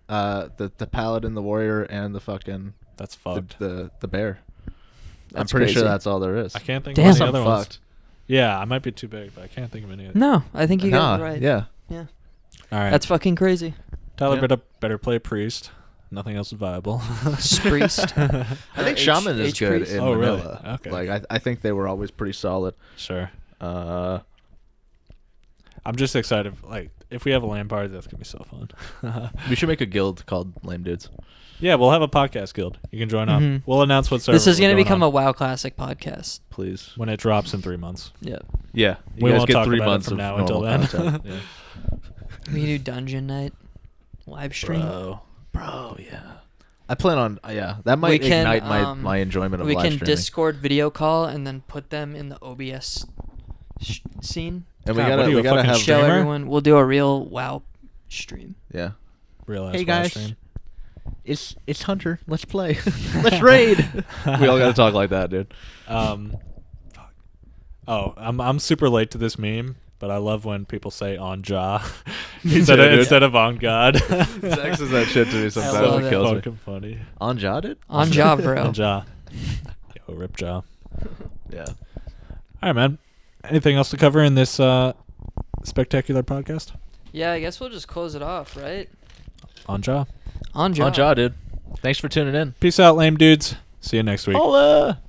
the paladin, the warrior, and the fucking That's fucked. the bear. I'm That's pretty sure crazy. that's all there is. I can't think Damn. of any I'm other ones. fucked. Yeah, I might be too big, but I can't think of any. No, I think you got Nah, it right. Yeah. Yeah. All right. That's fucking crazy. Tyler Yeah. better play priest. Nothing else is viable. Priest. I think Shaman is good H-priest. in Oh, really? vanilla. Okay. Like I think they were always pretty solid. Sure. Uh, I'm just excited. Like, if we have a LAN party, that's gonna be so fun. we should make a guild called Lame Dudes. Yeah, we'll have a podcast guild. You can join Mhm. up. We'll announce what server This is going going to to become a WoW Classic podcast. Please. when it drops in 3 months. Yeah. Yeah, you We guys won't get talk 3 about it months from of now normal until then. content. Yeah. We can do dungeon night live stream. Bro, yeah. I plan on that might We can, ignite my enjoyment of we live can streaming. Discord video call and then put them in the OBS scene. And God, what are you, a fucking have Show streamer? everyone. We'll do a real WoW stream. yeah. Real Hey, ass guys. stream. It's Hunter. Let's play. Let's raid. We all gotta talk like that, dude. Fuck. Oh, I'm super late to this meme, but I love when people say on jaw instead of on God. Zach says that shit to me love sometimes. It it. kills me. Fucking funny. On jaw, dude? On job, bro. On jaw. Yo, rip jaw. Yeah. All right, man. Anything else to cover in this spectacular podcast? Yeah, I guess we'll just close it off, right? On jaw. On job. On jaw, dude. Thanks for tuning in. Peace out, lame dudes. See you next week. Holla!